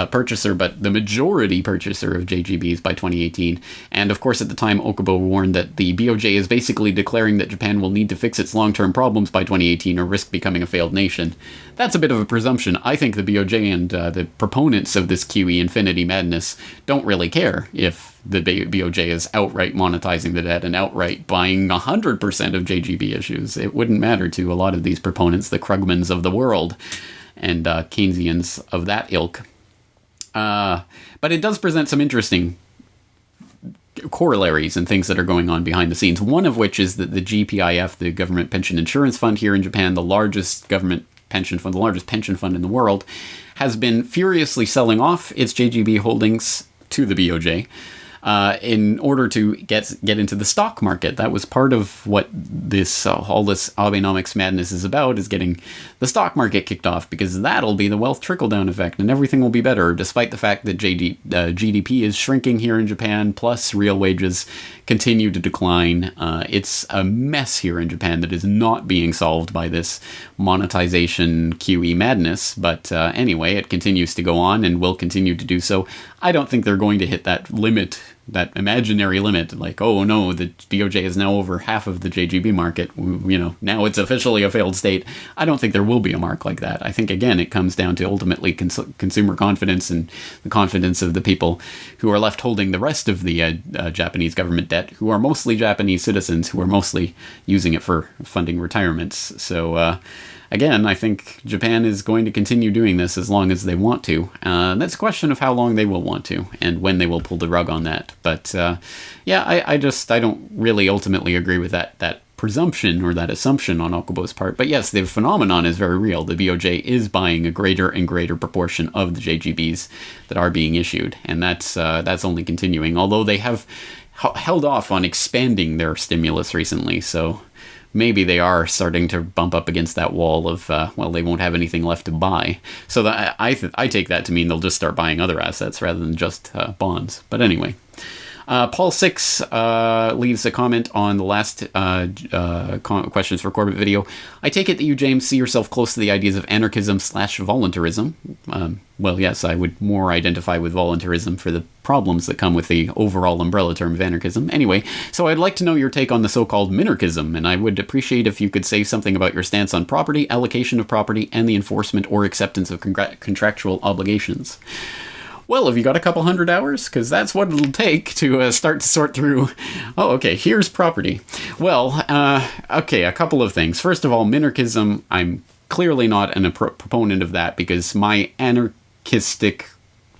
purchaser, but the majority purchaser of JGBs by 2018. And of course, at the time, Okubo warned that the BOJ is basically declaring that Japan will need to fix its long-term problems by 2018 or risk becoming a failed nation. That's a bit of a presumption. I think the BOJ and the proponents of this QE infinity madness don't really care if the BOJ is outright monetizing the debt and outright buying 100% of JGB issues. It wouldn't matter to a lot of these proponents, the Krugmans of the world and Keynesians of that ilk. But it does present some interesting corollaries and things that are going on behind the scenes. One of which is that the GPIF, the Government Pension Insurance Fund here in Japan, the largest government pension fund, the largest pension fund in the world, has been furiously selling off its JGB holdings to the BOJ in order to get into the stock market. That was part of what this all this Abenomics madness is about, is getting the stock market kicked off, because that'll be the wealth trickle-down effect, and everything will be better, despite the fact that GDP is shrinking here in Japan, plus real wages continue to decline. It's a mess here in Japan that is not being solved by this monetization QE madness, but anyway, it continues to go on and will continue to do so. I don't think they're going to hit that limit that imaginary limit, like, oh no, the BOJ is now over half of the JGB market, now it's officially a failed state. I don't think there will be a mark like that. I think, again, it comes down to ultimately consumer confidence and the confidence of the people who are left holding the rest of the Japanese government debt, who are mostly Japanese citizens, who are mostly using it for funding retirements. So, again, I think Japan is going to continue doing this as long as they want to. That's a question of how long they will want to and when they will pull the rug on that. But I don't really ultimately agree with that presumption or that assumption on Okubo's part. But yes, the phenomenon is very real. The BOJ is buying a greater and greater proportion of the JGBs that are being issued, and that's only continuing. Although they have held off on expanding their stimulus recently, so maybe they are starting to bump up against that wall of, they won't have anything left to buy. So that, I take that to mean they'll just start buying other assets rather than just bonds. But anyway, Paul 6 leaves a comment on the last Questions for Corbett video. I take it that you, James, see yourself close to the ideas of anarchism/voluntarism. Well, yes, I would more identify with voluntarism for the problems that come with the overall umbrella term of anarchism. Anyway, so I'd like to know your take on the so-called minarchism, and I would appreciate if you could say something about your stance on property, allocation of property, and the enforcement or acceptance of contractual obligations. Well, have you got a couple 100 hours? Because that's what it'll take to start to sort through. Oh, okay, here's property. Well, okay, a couple of things. First of all, minarchism, I'm clearly not a proponent of that because my anarchistic,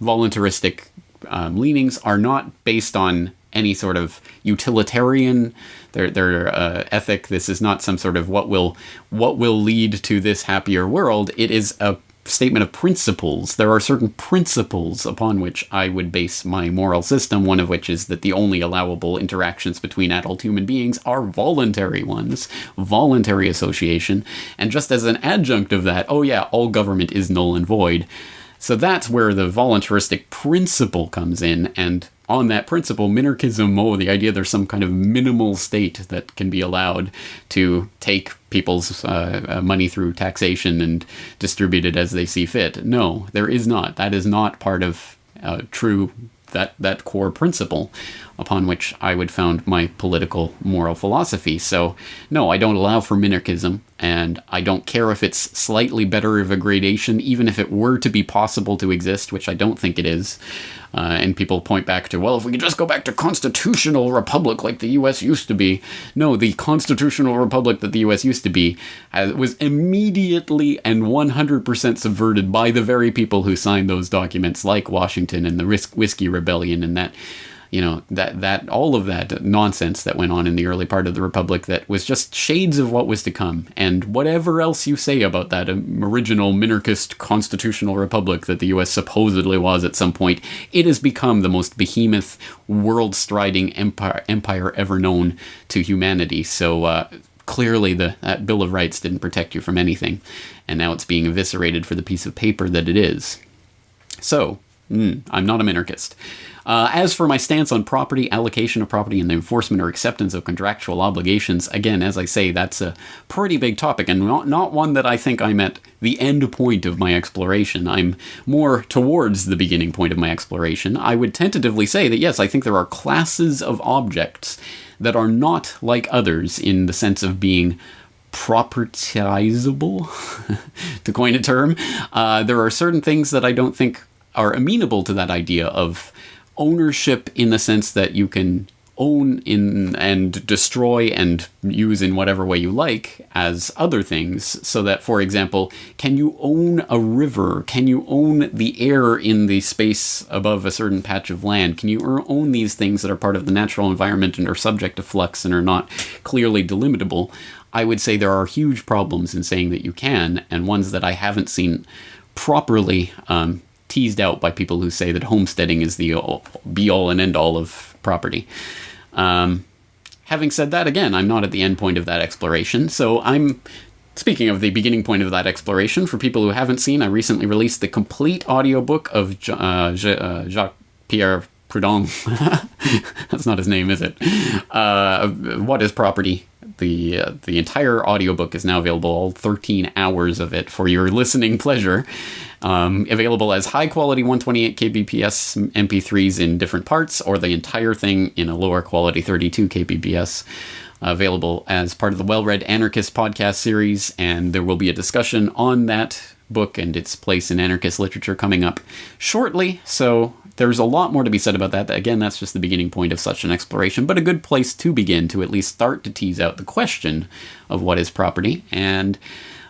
voluntaristic leanings are not based on any sort of utilitarian their ethic. This is not some sort of what will lead to this happier world. It is a statement of principles. There are certain principles upon which I would base my moral system, one of which is that the only allowable interactions between adult human beings are voluntary ones, voluntary association, and just as an adjunct of that, all government is null and void. So that's where the voluntaristic principle comes in, and on that principle, minarchism, the idea there's some kind of minimal state that can be allowed to take people's money through taxation and distribute it as they see fit. No, there is not. That is not part of true that core principle upon which I would found my political moral philosophy. So, no, I don't allow for minarchism, and I don't care if it's slightly better of a gradation, even if it were to be possible to exist, which I don't think it is. And people point back to, well, if we could just go back to constitutional republic like the U.S. used to be. No, the constitutional republic that the U.S. used to be was immediately and 100% subverted by the very people who signed those documents, like Washington and the Whiskey Rebellion and that, that all of that nonsense that went on in the early part of the Republic that was just shades of what was to come. And whatever else you say about that original minarchist constitutional republic that the U.S. supposedly was at some point, it has become the most behemoth, world-striding empire ever known to humanity. So clearly that Bill of Rights didn't protect you from anything. And now it's being eviscerated for the piece of paper that it is. So, I'm not a minarchist. As for my stance on property, allocation of property, and the enforcement or acceptance of contractual obligations, again, as I say, that's a pretty big topic, and not one that I think I'm at the end point of my exploration. I'm more towards the beginning point of my exploration. I would tentatively say that, yes, I think there are classes of objects that are not like others in the sense of being propertizable, to coin a term. There are certain things that I don't think are amenable to that idea of ownership in the sense that you can own in and destroy and use in whatever way you like as other things. So that, for example, can you own a river? Can you own the air in the space above a certain patch of land? Can you own these things that are part of the natural environment and are subject to flux and are not clearly delimitable? I would say there are huge problems in saying that you can, and ones that I haven't seen properly teased out by people who say that homesteading is the be-all and end-all of property. Having said that, again, I'm not at the end point of that exploration, so I'm speaking of the beginning point of that exploration. For people who haven't seen, I recently released the complete audiobook of Jacques-Pierre Proudhon. That's not his name, is it? What is Property? the entire audiobook is now available, all 13 hours of it, for your listening pleasure. Available as high-quality 128 kbps MP3s in different parts, or the entire thing in a lower-quality 32 kbps. Available as part of the Well-Read Anarchist podcast series, and there will be a discussion on that book and its place in anarchist literature coming up shortly, so there's a lot more to be said about that. Again, that's just the beginning point of such an exploration, but a good place to begin to at least start to tease out the question of what is property. And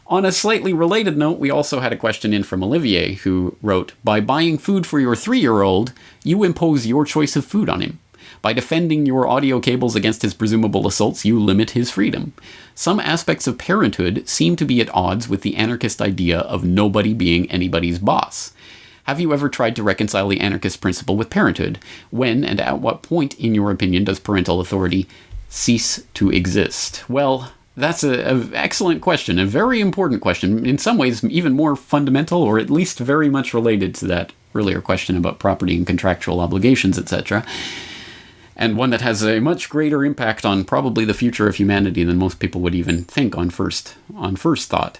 on a slightly related note, we also had a question in from Olivier, who wrote, "By buying food for your 3-year-old, you impose your choice of food on him. By defending your audio cables against his presumable assaults, you limit his freedom. Some aspects of parenthood seem to be at odds with the anarchist idea of nobody being anybody's boss. Have you ever tried to reconcile the anarchist principle with parenthood? When and at what point, in your opinion, does parental authority cease to exist?" Well, that's an excellent question, a very important question, in some ways even more fundamental, or at least very much related to that earlier question about property and contractual obligations, etc., and one that has a much greater impact on probably the future of humanity than most people would even think on first thought.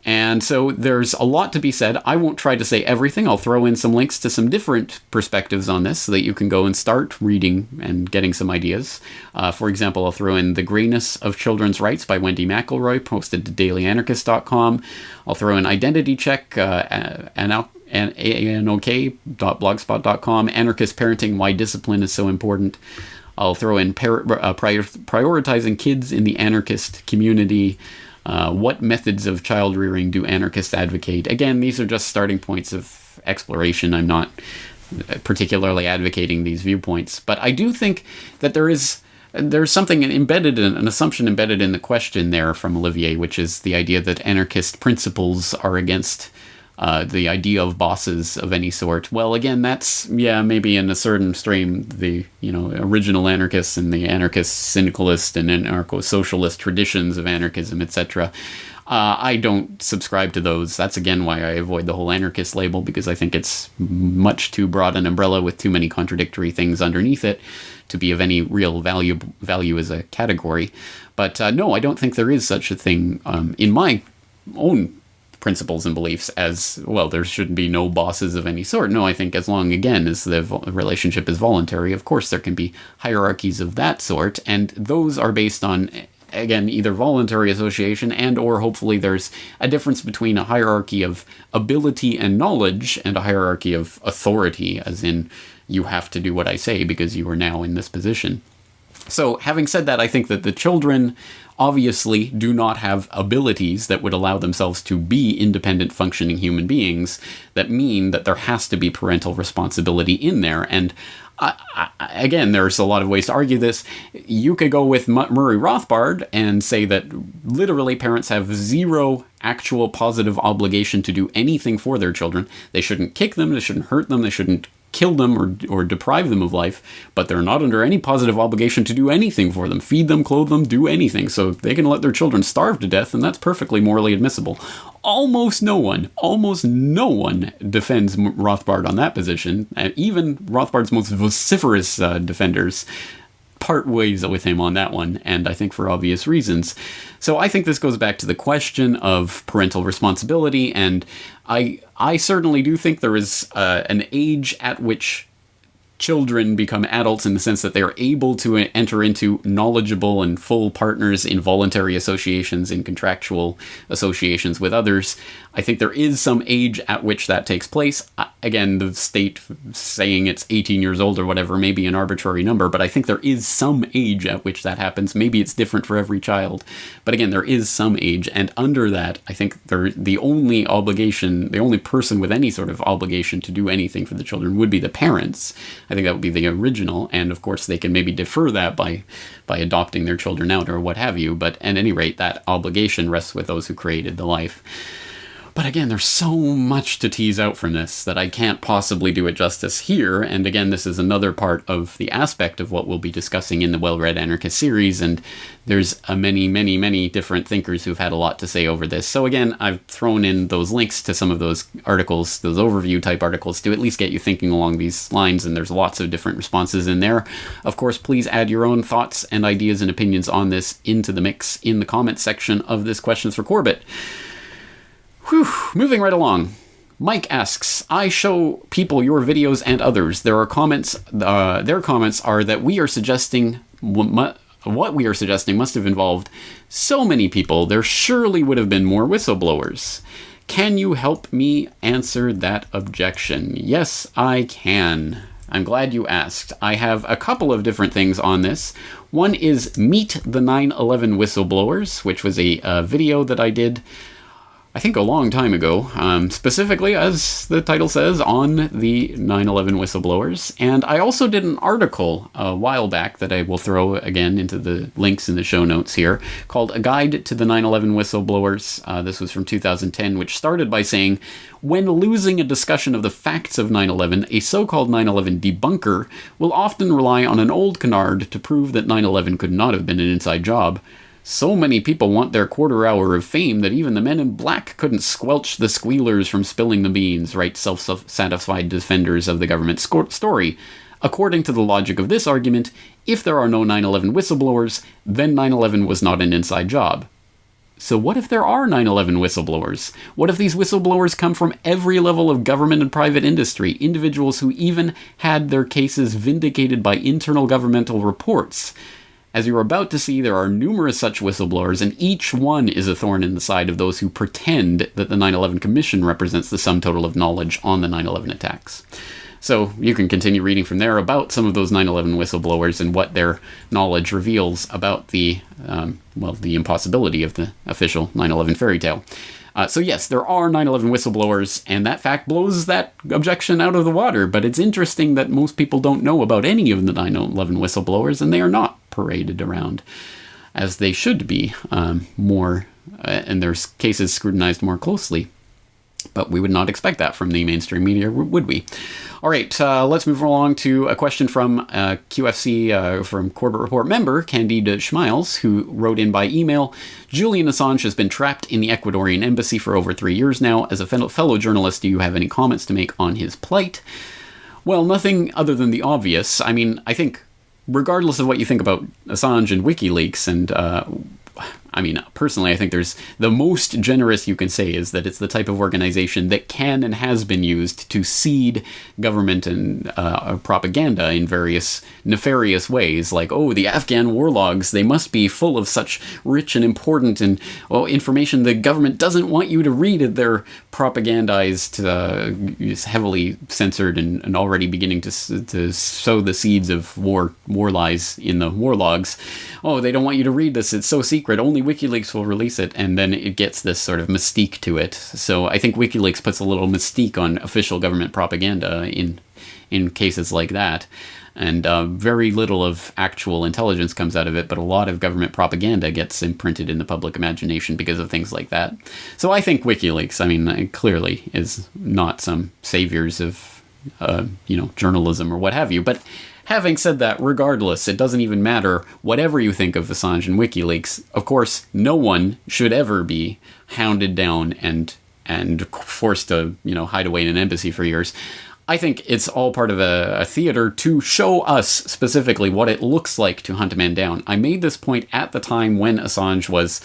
And so there's a lot to be said. I won't try to say everything. I'll throw in some links to some different perspectives on this so that you can go and start reading and getting some ideas. For example, I'll throw in The Grayness of Children's Rights by Wendy McElroy, posted to dailyanarchist.com. I'll throw in Identity Check, anok.blogspot.com, Anarchist Parenting, Why Discipline is So Important. I'll throw in Prioritizing Kids in the Anarchist Community. What methods of child rearing do anarchists advocate? Again, these are just starting points of exploration. I'm not particularly advocating these viewpoints, but I do think that there's something embedded in, an assumption embedded in the question there from Olivier, which is the idea that anarchist principles are against the idea of bosses of any sort. Well, again, that's, maybe in a certain stream, the, original anarchists and the anarchist syndicalist and anarcho-socialist traditions of anarchism, etc. I don't subscribe to those. That's, again, why I avoid the whole anarchist label, because I think it's much too broad an umbrella with too many contradictory things underneath it to be of any real value as a category. But no, I don't think there is such a thing in my own principles and beliefs as, well, there should be no bosses of any sort. No, I think as long, again, as the relationship is voluntary, of course there can be hierarchies of that sort, and those are based on, again, either voluntary association and or hopefully there's a difference between a hierarchy of ability and knowledge and a hierarchy of authority, as in you have to do what I say because you are now in this position. So having said that, I think that the children obviously do not have abilities that would allow themselves to be independent functioning human beings that mean that there has to be parental responsibility in there. And again, there's a lot of ways to argue this. You could go with Murray Rothbard and say that literally parents have zero actual positive obligation to do anything for their children. They shouldn't kick them, they shouldn't hurt them, they shouldn't kill them or deprive them of life, but they're not under any positive obligation to do anything for them. Feed them, clothe them, do anything. So they can let their children starve to death, and that's perfectly morally admissible. Almost no one defends Rothbard on that position. And even Rothbard's most vociferous defenders part ways with him on that one, and I think for obvious reasons. So I think this goes back to the question of parental responsibility, and I certainly do think there is an age at which children become adults in the sense that they are able to enter into knowledgeable and full partners in voluntary associations, in contractual associations with others. I think there is some age at which that takes place. Again, the state saying it's 18 years old or whatever may be an arbitrary number, but I think there is some age at which that happens. Maybe it's different for every child, but again, there is some age, and under that, I think the only person with any sort of obligation to do anything for the children would be the parents. I think that would be the original, and of course they can maybe defer that by adopting their children out or what have you, but at any rate, that obligation rests with those who created the life. But again, there's so much to tease out from this that I can't possibly do it justice here. And again, this is another part of the aspect of what we'll be discussing in the Well-Read Anarchist series. And there's many different thinkers who've had a lot to say over this. So again, I've thrown in those links to some of those articles, those overview type articles, to at least get you thinking along these lines. And there's lots of different responses in there. Of course, please add your own thoughts and ideas and opinions on this into the mix in the comments section of this Questions for Corbett. Whew, moving right along. Mike asks, I show people your videos and others. Their comments are that we are suggesting what we are suggesting must have involved so many people. There surely would have been more whistleblowers. Can you help me answer that objection? Yes, I can. I'm glad you asked. I have a couple of different things on this. One is Meet the 9/11 Whistleblowers, which was a video that I did, I think, a long time ago, specifically, as the title says, on the 9/11 whistleblowers. And I also did an article a while back that I will throw again into the links in the show notes here, called A Guide to the 9/11 Whistleblowers. This was from 2010, which started by saying, when losing a discussion of the facts of 9/11, a so-called 9/11 debunker will often rely on an old canard to prove that 9/11 could not have been an inside job. So many people want their quarter hour of fame that even the men in black couldn't squelch the squealers from spilling the beans, write self-satisfied defenders of the government story. According to the logic of this argument, if there are no 9/11 whistleblowers, then 9/11 was not an inside job. So what if there are 9/11 whistleblowers? What if these whistleblowers come from every level of government and private industry, individuals who even had their cases vindicated by internal governmental reports? As you're about to see, there are numerous such whistleblowers, and each one is a thorn in the side of those who pretend that the 9/11 Commission represents the sum total of knowledge on the 9/11 attacks. So you can continue reading from there about some of those 9/11 whistleblowers and what their knowledge reveals about the impossibility of the official 9/11 fairy tale. So yes, there are 9/11 whistleblowers, and that fact blows that objection out of the water, but it's interesting that most people don't know about any of the 9/11 whistleblowers, and they are not paraded around as they should be, more, and their cases scrutinized more closely. But we would not expect that from the mainstream media, would we? All right, let's move along to a question from QFC, from Corbett Report member, Candide Schmiles, who wrote in by email, Julian Assange has been trapped in the Ecuadorian embassy for over 3 years now. As a fellow journalist, do you have any comments to make on his plight? Well, nothing other than the obvious. I mean, I think, regardless of what you think about Assange and WikiLeaks, and personally, I think there's the most generous you can say is that it's the type of organization that can and has been used to seed government and propaganda in various nefarious ways, like, oh, the Afghan war logs, they must be full of such rich and important and information the government doesn't want you to read. They're propagandized, heavily censored, and already beginning to sow the seeds of war lies in the war logs. Oh, they don't want you to read this, it's so secret, only WikiLeaks will release it, and then it gets this sort of mystique to it. So I think WikiLeaks puts a little mystique on official government propaganda in cases like that. And very little of actual intelligence comes out of it, but a lot of government propaganda gets imprinted in the public imagination because of things like that. So I think WikiLeaks, clearly is not some saviors of, journalism or what have you. But having said that, regardless, it doesn't even matter. Whatever you think of Assange and WikiLeaks, of course, no one should ever be hounded down and forced to, hide away in an embassy for years. I think it's all part of a theater to show us specifically what it looks like to hunt a man down. I made this point at the time when Assange was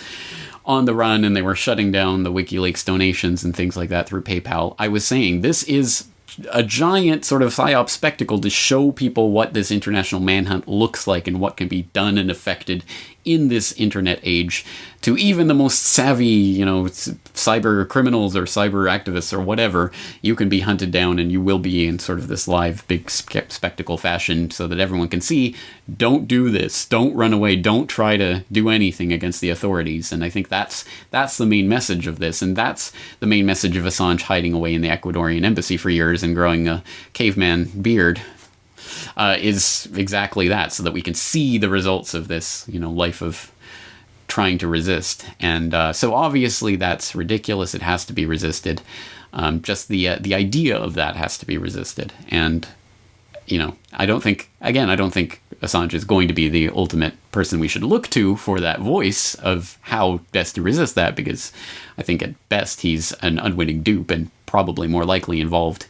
on the run and they were shutting down the WikiLeaks donations and things like that through PayPal. I was saying this is a giant sort of psyop spectacle to show people what this international manhunt looks like and what can be done and affected in this internet age to even the most savvy, cyber criminals or cyber activists or whatever. You can be hunted down and you will be in sort of this live big spectacle fashion so that everyone can see, don't do this, don't run away, don't try to do anything against the authorities. And I think that's the main message of this, and that's the main message of Assange hiding away in the Ecuadorian embassy for years and growing a caveman beard. Is exactly that, so that we can see the results of this, life of trying to resist. And so obviously that's ridiculous. It has to be resisted. Just the idea of that has to be resisted. And, I don't think Assange is going to be the ultimate person we should look to for that voice of how best to resist that, because I think at best he's an unwitting dupe and probably more likely involved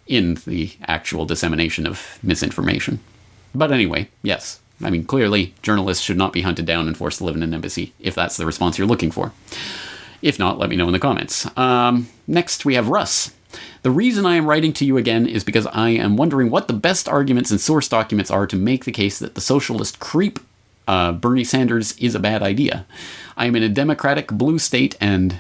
in the actual dissemination of misinformation. But anyway, yes. I mean, clearly, journalists should not be hunted down and forced to live in an embassy, if that's the response you're looking for. If not, let me know in the comments. Next, we have Russ. The reason I am writing to you again is because I am wondering what the best arguments and source documents are to make the case that the socialist creep Bernie Sanders is a bad idea. I am in a Democratic blue state and...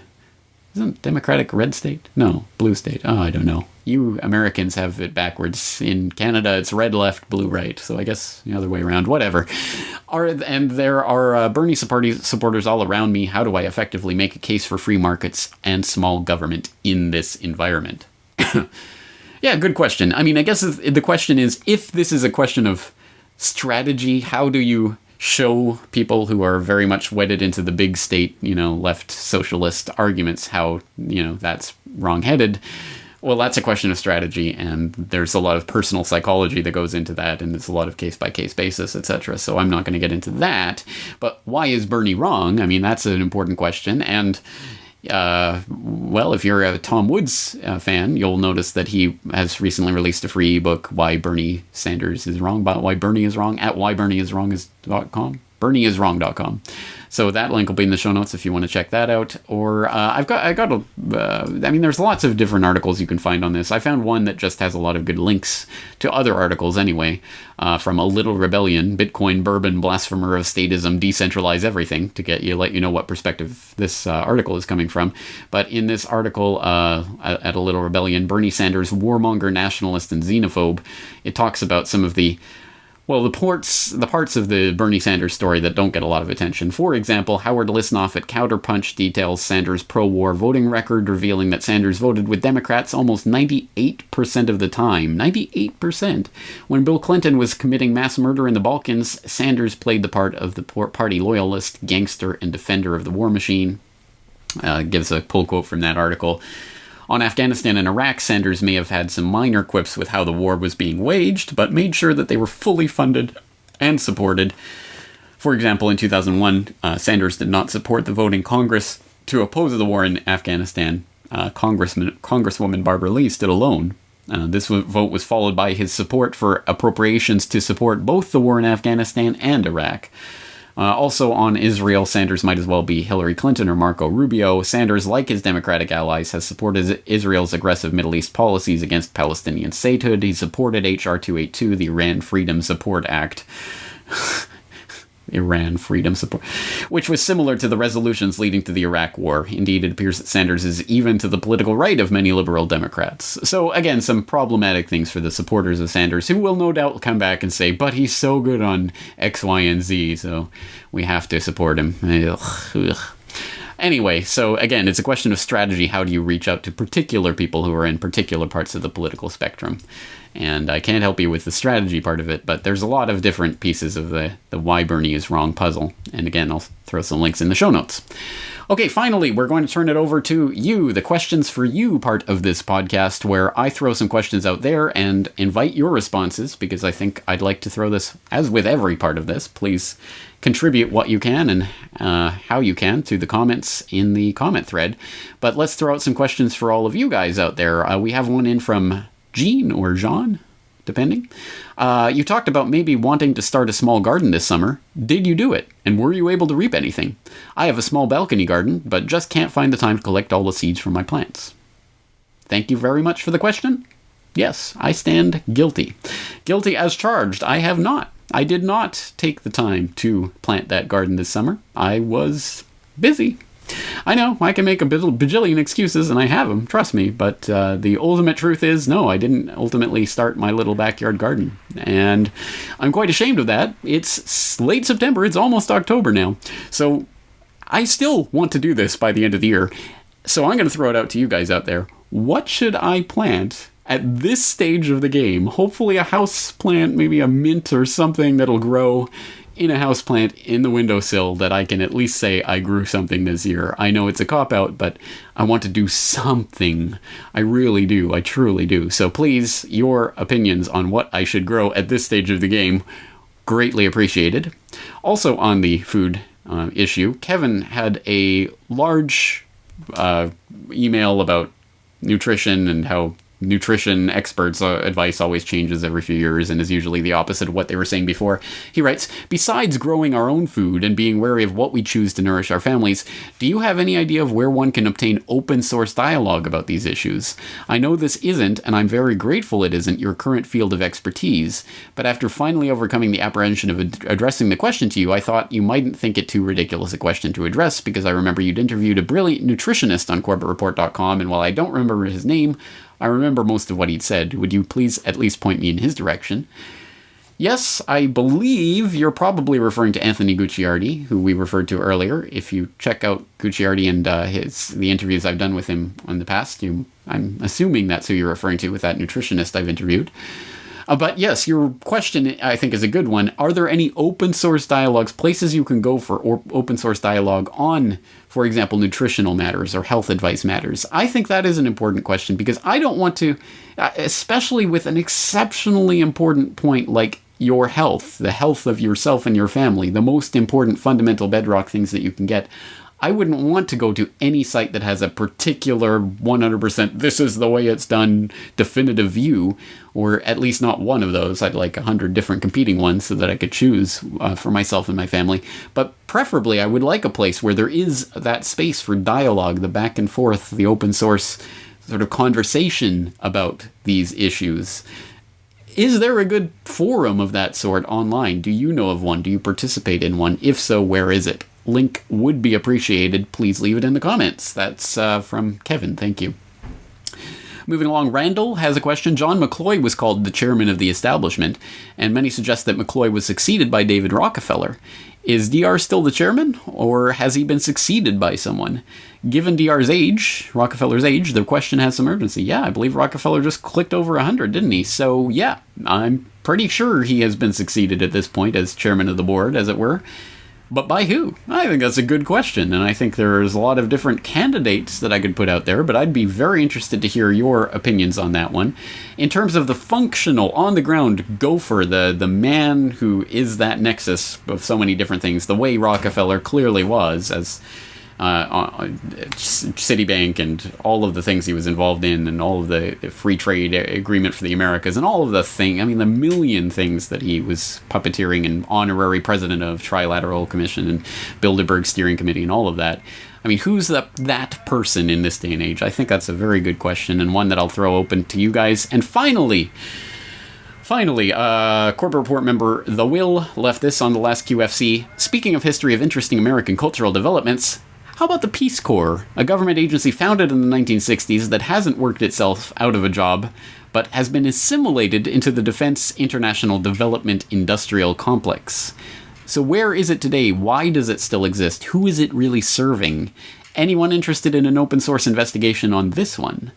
Isn't Democratic red state? No, blue state. Oh, I don't know. You Americans have it backwards. In Canada, it's red left, blue right. So I guess the other way around. Whatever. And there are Bernie supporters all around me. How do I effectively make a case for free markets and small government in this environment? Yeah, good question. I mean, I guess the question is, if this is a question of strategy, how do you show people who are very much wedded into the big state, left socialist arguments, how, that's wrong-headed? Well, that's a question of strategy, and there's a lot of personal psychology that goes into that, and it's a lot of case-by-case basis, etc. So I'm not going to get into that. But why is Bernie wrong? I mean, that's an important question, and... well, if you're a Tom Woods fan, you'll notice that he has recently released a free ebook, Why Bernie Sanders is Wrong, about why Bernie is wrong, at whybernieiswrong.com. bernieiswrong.com. So that link will be in the show notes if you want to check that out. Or there's lots of different articles you can find on this. I found one that just has a lot of good links to other articles anyway, from A Little Rebellion, Bitcoin, Bourbon, Blasphemer of Statism, Decentralize Everything, to let you know what perspective this article is coming from. But in this article, at A Little Rebellion, Bernie Sanders, warmonger, nationalist, and xenophobe, it talks about some of the parts of the Bernie Sanders story that don't get a lot of attention. For example, Howard Lisnoff at Counterpunch details Sanders' pro-war voting record, revealing that Sanders voted with Democrats almost 98% of the time. 98%! When Bill Clinton was committing mass murder in the Balkans, Sanders played the part of the party loyalist, gangster, and defender of the war machine. Gives a pull quote from that article. On Afghanistan and Iraq, Sanders may have had some minor quips with how the war was being waged, but made sure that they were fully funded and supported. For example, in 2001, Sanders did not support the vote in Congress to oppose the war in Afghanistan. Congresswoman Barbara Lee stood alone. This vote was followed by his support for appropriations to support both the war in Afghanistan and Iraq. Also on Israel, Sanders might as well be Hillary Clinton or Marco Rubio. Sanders, like his Democratic allies, has supported Israel's aggressive Middle East policies against Palestinian statehood. He supported H.R. 282, the Iran Freedom Support Act. Iran Freedom Support, which was similar to the resolutions leading to the Iraq War. Indeed, it appears that Sanders is even to the political right of many liberal Democrats. So again, some problematic things for the supporters of Sanders, who will no doubt come back and say, but he's so good on X, Y, and Z, so we have to support him. Ugh. Anyway, so again, it's a question of strategy. How do you reach out to particular people who are in particular parts of the political spectrum? And I can't help you with the strategy part of it, but there's a lot of different pieces of the Why Bernie is Wrong puzzle. And again, I'll throw some links in the show notes. Okay, finally, we're going to turn it over to you, the Questions for You part of this podcast, where I throw some questions out there and invite your responses, because I think I'd like to throw this, as with every part of this, please contribute what you can and how you can to the comments in the comment thread. But let's throw out some questions for all of you guys out there. We have one in from Jean or Jean, depending. You talked about maybe wanting to start a small garden this summer. Did you do it? And were you able to reap anything? I have a small balcony garden, but just can't find the time to collect all the seeds from my plants. Thank you very much for the question. Yes, I stand guilty. Guilty as charged. I have not. I did not take the time to plant that garden this summer. I was busy. I know, I can make a bajillion excuses, and I have them, trust me, but the ultimate truth is, no, I didn't ultimately start my little backyard garden. And I'm quite ashamed of that. It's late September, it's almost October now. So I still want to do this by the end of the year. So I'm going to throw it out to you guys out there. What should I plant at this stage of the game? Hopefully a house plant, maybe a mint or something that'll grow in a houseplant in the windowsill that I can at least say I grew something this year. I know it's a cop-out, but I want to do something. I really do. I truly do. So please, your opinions on what I should grow at this stage of the game, greatly appreciated. Also on the food issue, Kevin had a large email about nutrition and how nutrition experts' advice always changes every few years and is usually the opposite of what they were saying before. He writes, besides growing our own food and being wary of what we choose to nourish our families, do you have any idea of where one can obtain open source dialogue about these issues? I know this isn't, and I'm very grateful it isn't, your current field of expertise, but after finally overcoming the apprehension of addressing the question to you, I thought you mightn't think it too ridiculous a question to address, because I remember you'd interviewed a brilliant nutritionist on CorbettReport.com, and while I don't remember his name, I remember most of what he'd said. Would you please at least point me in his direction? Yes, I believe you're probably referring to Anthony Gucciardi, who we referred to earlier. If you check out Gucciardi and the interviews I've done with him in the past, I'm assuming that's who you're referring to with that nutritionist I've interviewed. But yes, your question, I think, is a good one. Are there any open source dialogues, places you can go for open source dialogue on, for example, nutritional matters or health advice matters? I think that is an important question, because I don't want to, especially with an exceptionally important point like your health, the health of yourself and your family, the most important fundamental bedrock things that you can get. I wouldn't want to go to any site that has a particular 100% this is the way it's done definitive view, or at least not one of those. I'd like 100 different competing ones so that I could choose for myself and my family. But preferably, I would like a place where there is that space for dialogue, the back and forth, the open source sort of conversation about these issues. Is there a good forum of that sort online? Do you know of one? Do you participate in one? If so, where is it? Link would be appreciated. Please leave it in the comments. That's from Kevin. Thank you. Moving along, Randall has a question. John McCloy was called the chairman of the establishment, and many suggest that McCloy was succeeded by David Rockefeller. Is DR still the chairman, or has he been succeeded by someone? Given DR's age, Rockefeller's age, the question has some urgency. Yeah, I believe Rockefeller just clicked over 100, didn't he? So yeah, I'm pretty sure he has been succeeded at this point as chairman of the board, as it were. But by who? I think that's a good question, and I think there's a lot of different candidates that I could put out there, but I'd be very interested to hear your opinions on that one. In terms of the functional, on-the-ground gopher, the man who is that nexus of so many different things, the way Rockefeller clearly was, as Citibank and all of the things he was involved in, and all of the free trade agreement for the Americas, and all of the the million things that he was puppeteering and honorary president of Trilateral Commission and Bilderberg Steering Committee and all of that. I mean, who's that person in this day and age? I think that's a very good question, and one that I'll throw open to you guys. And finally, Corbett Report member The Will left this on the last QFC. Speaking of history of interesting American cultural developments, how about the Peace Corps, a government agency founded in the 1960s that hasn't worked itself out of a job, but has been assimilated into the Defense International Development Industrial Complex? So where is it today? Why does it still exist? Who is it really serving? Anyone interested in an open source investigation on this one?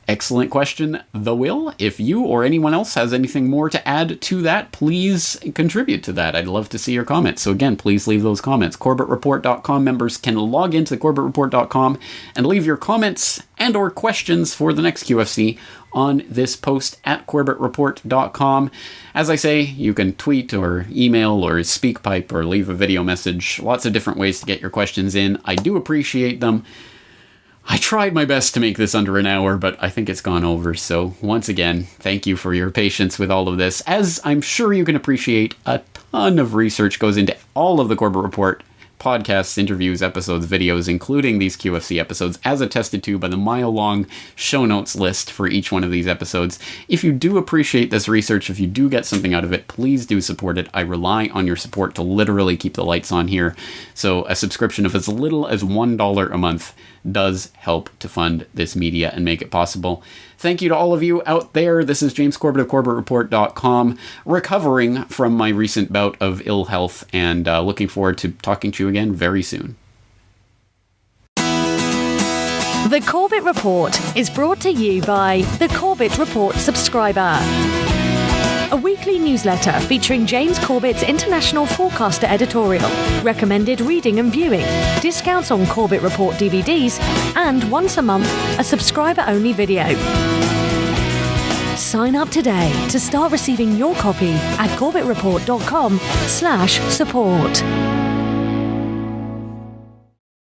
Excellent question, The Will. If you or anyone else has anything more to add to that, please contribute to that. I'd love to see your comments. So again, please leave those comments. CorbettReport.com members can log into CorbettReport.com and leave your comments and or questions for the next QFC on this post at CorbettReport.com. As I say, you can tweet or email or speak pipe or leave a video message. Lots of different ways to get your questions in. I do appreciate them. I tried my best to make this under an hour, but I think it's gone over. So once again, thank you for your patience with all of this. As I'm sure you can appreciate, a ton of research goes into all of the Corbett Report podcasts, interviews, episodes, videos, including these QFC episodes, as attested to by the mile-long show notes list for each one of these episodes. If you do appreciate this research, if you do get something out of it, please do support it. I rely on your support to literally keep the lights on here. So a subscription of as little as $1 a month does help to fund this media and make it possible. Thank you to all of you out there. This is James Corbett of CorbettReport.com, recovering from my recent bout of ill health, and looking forward to talking to you again very soon. The Corbett Report is brought to you by the Corbett Report subscriber. a weekly newsletter featuring James Corbett's International Forecaster editorial, recommended reading and viewing, discounts on Corbett Report DVDs, and once a month, a subscriber-only video. Sign up today to start receiving your copy at corbettreport.com/support.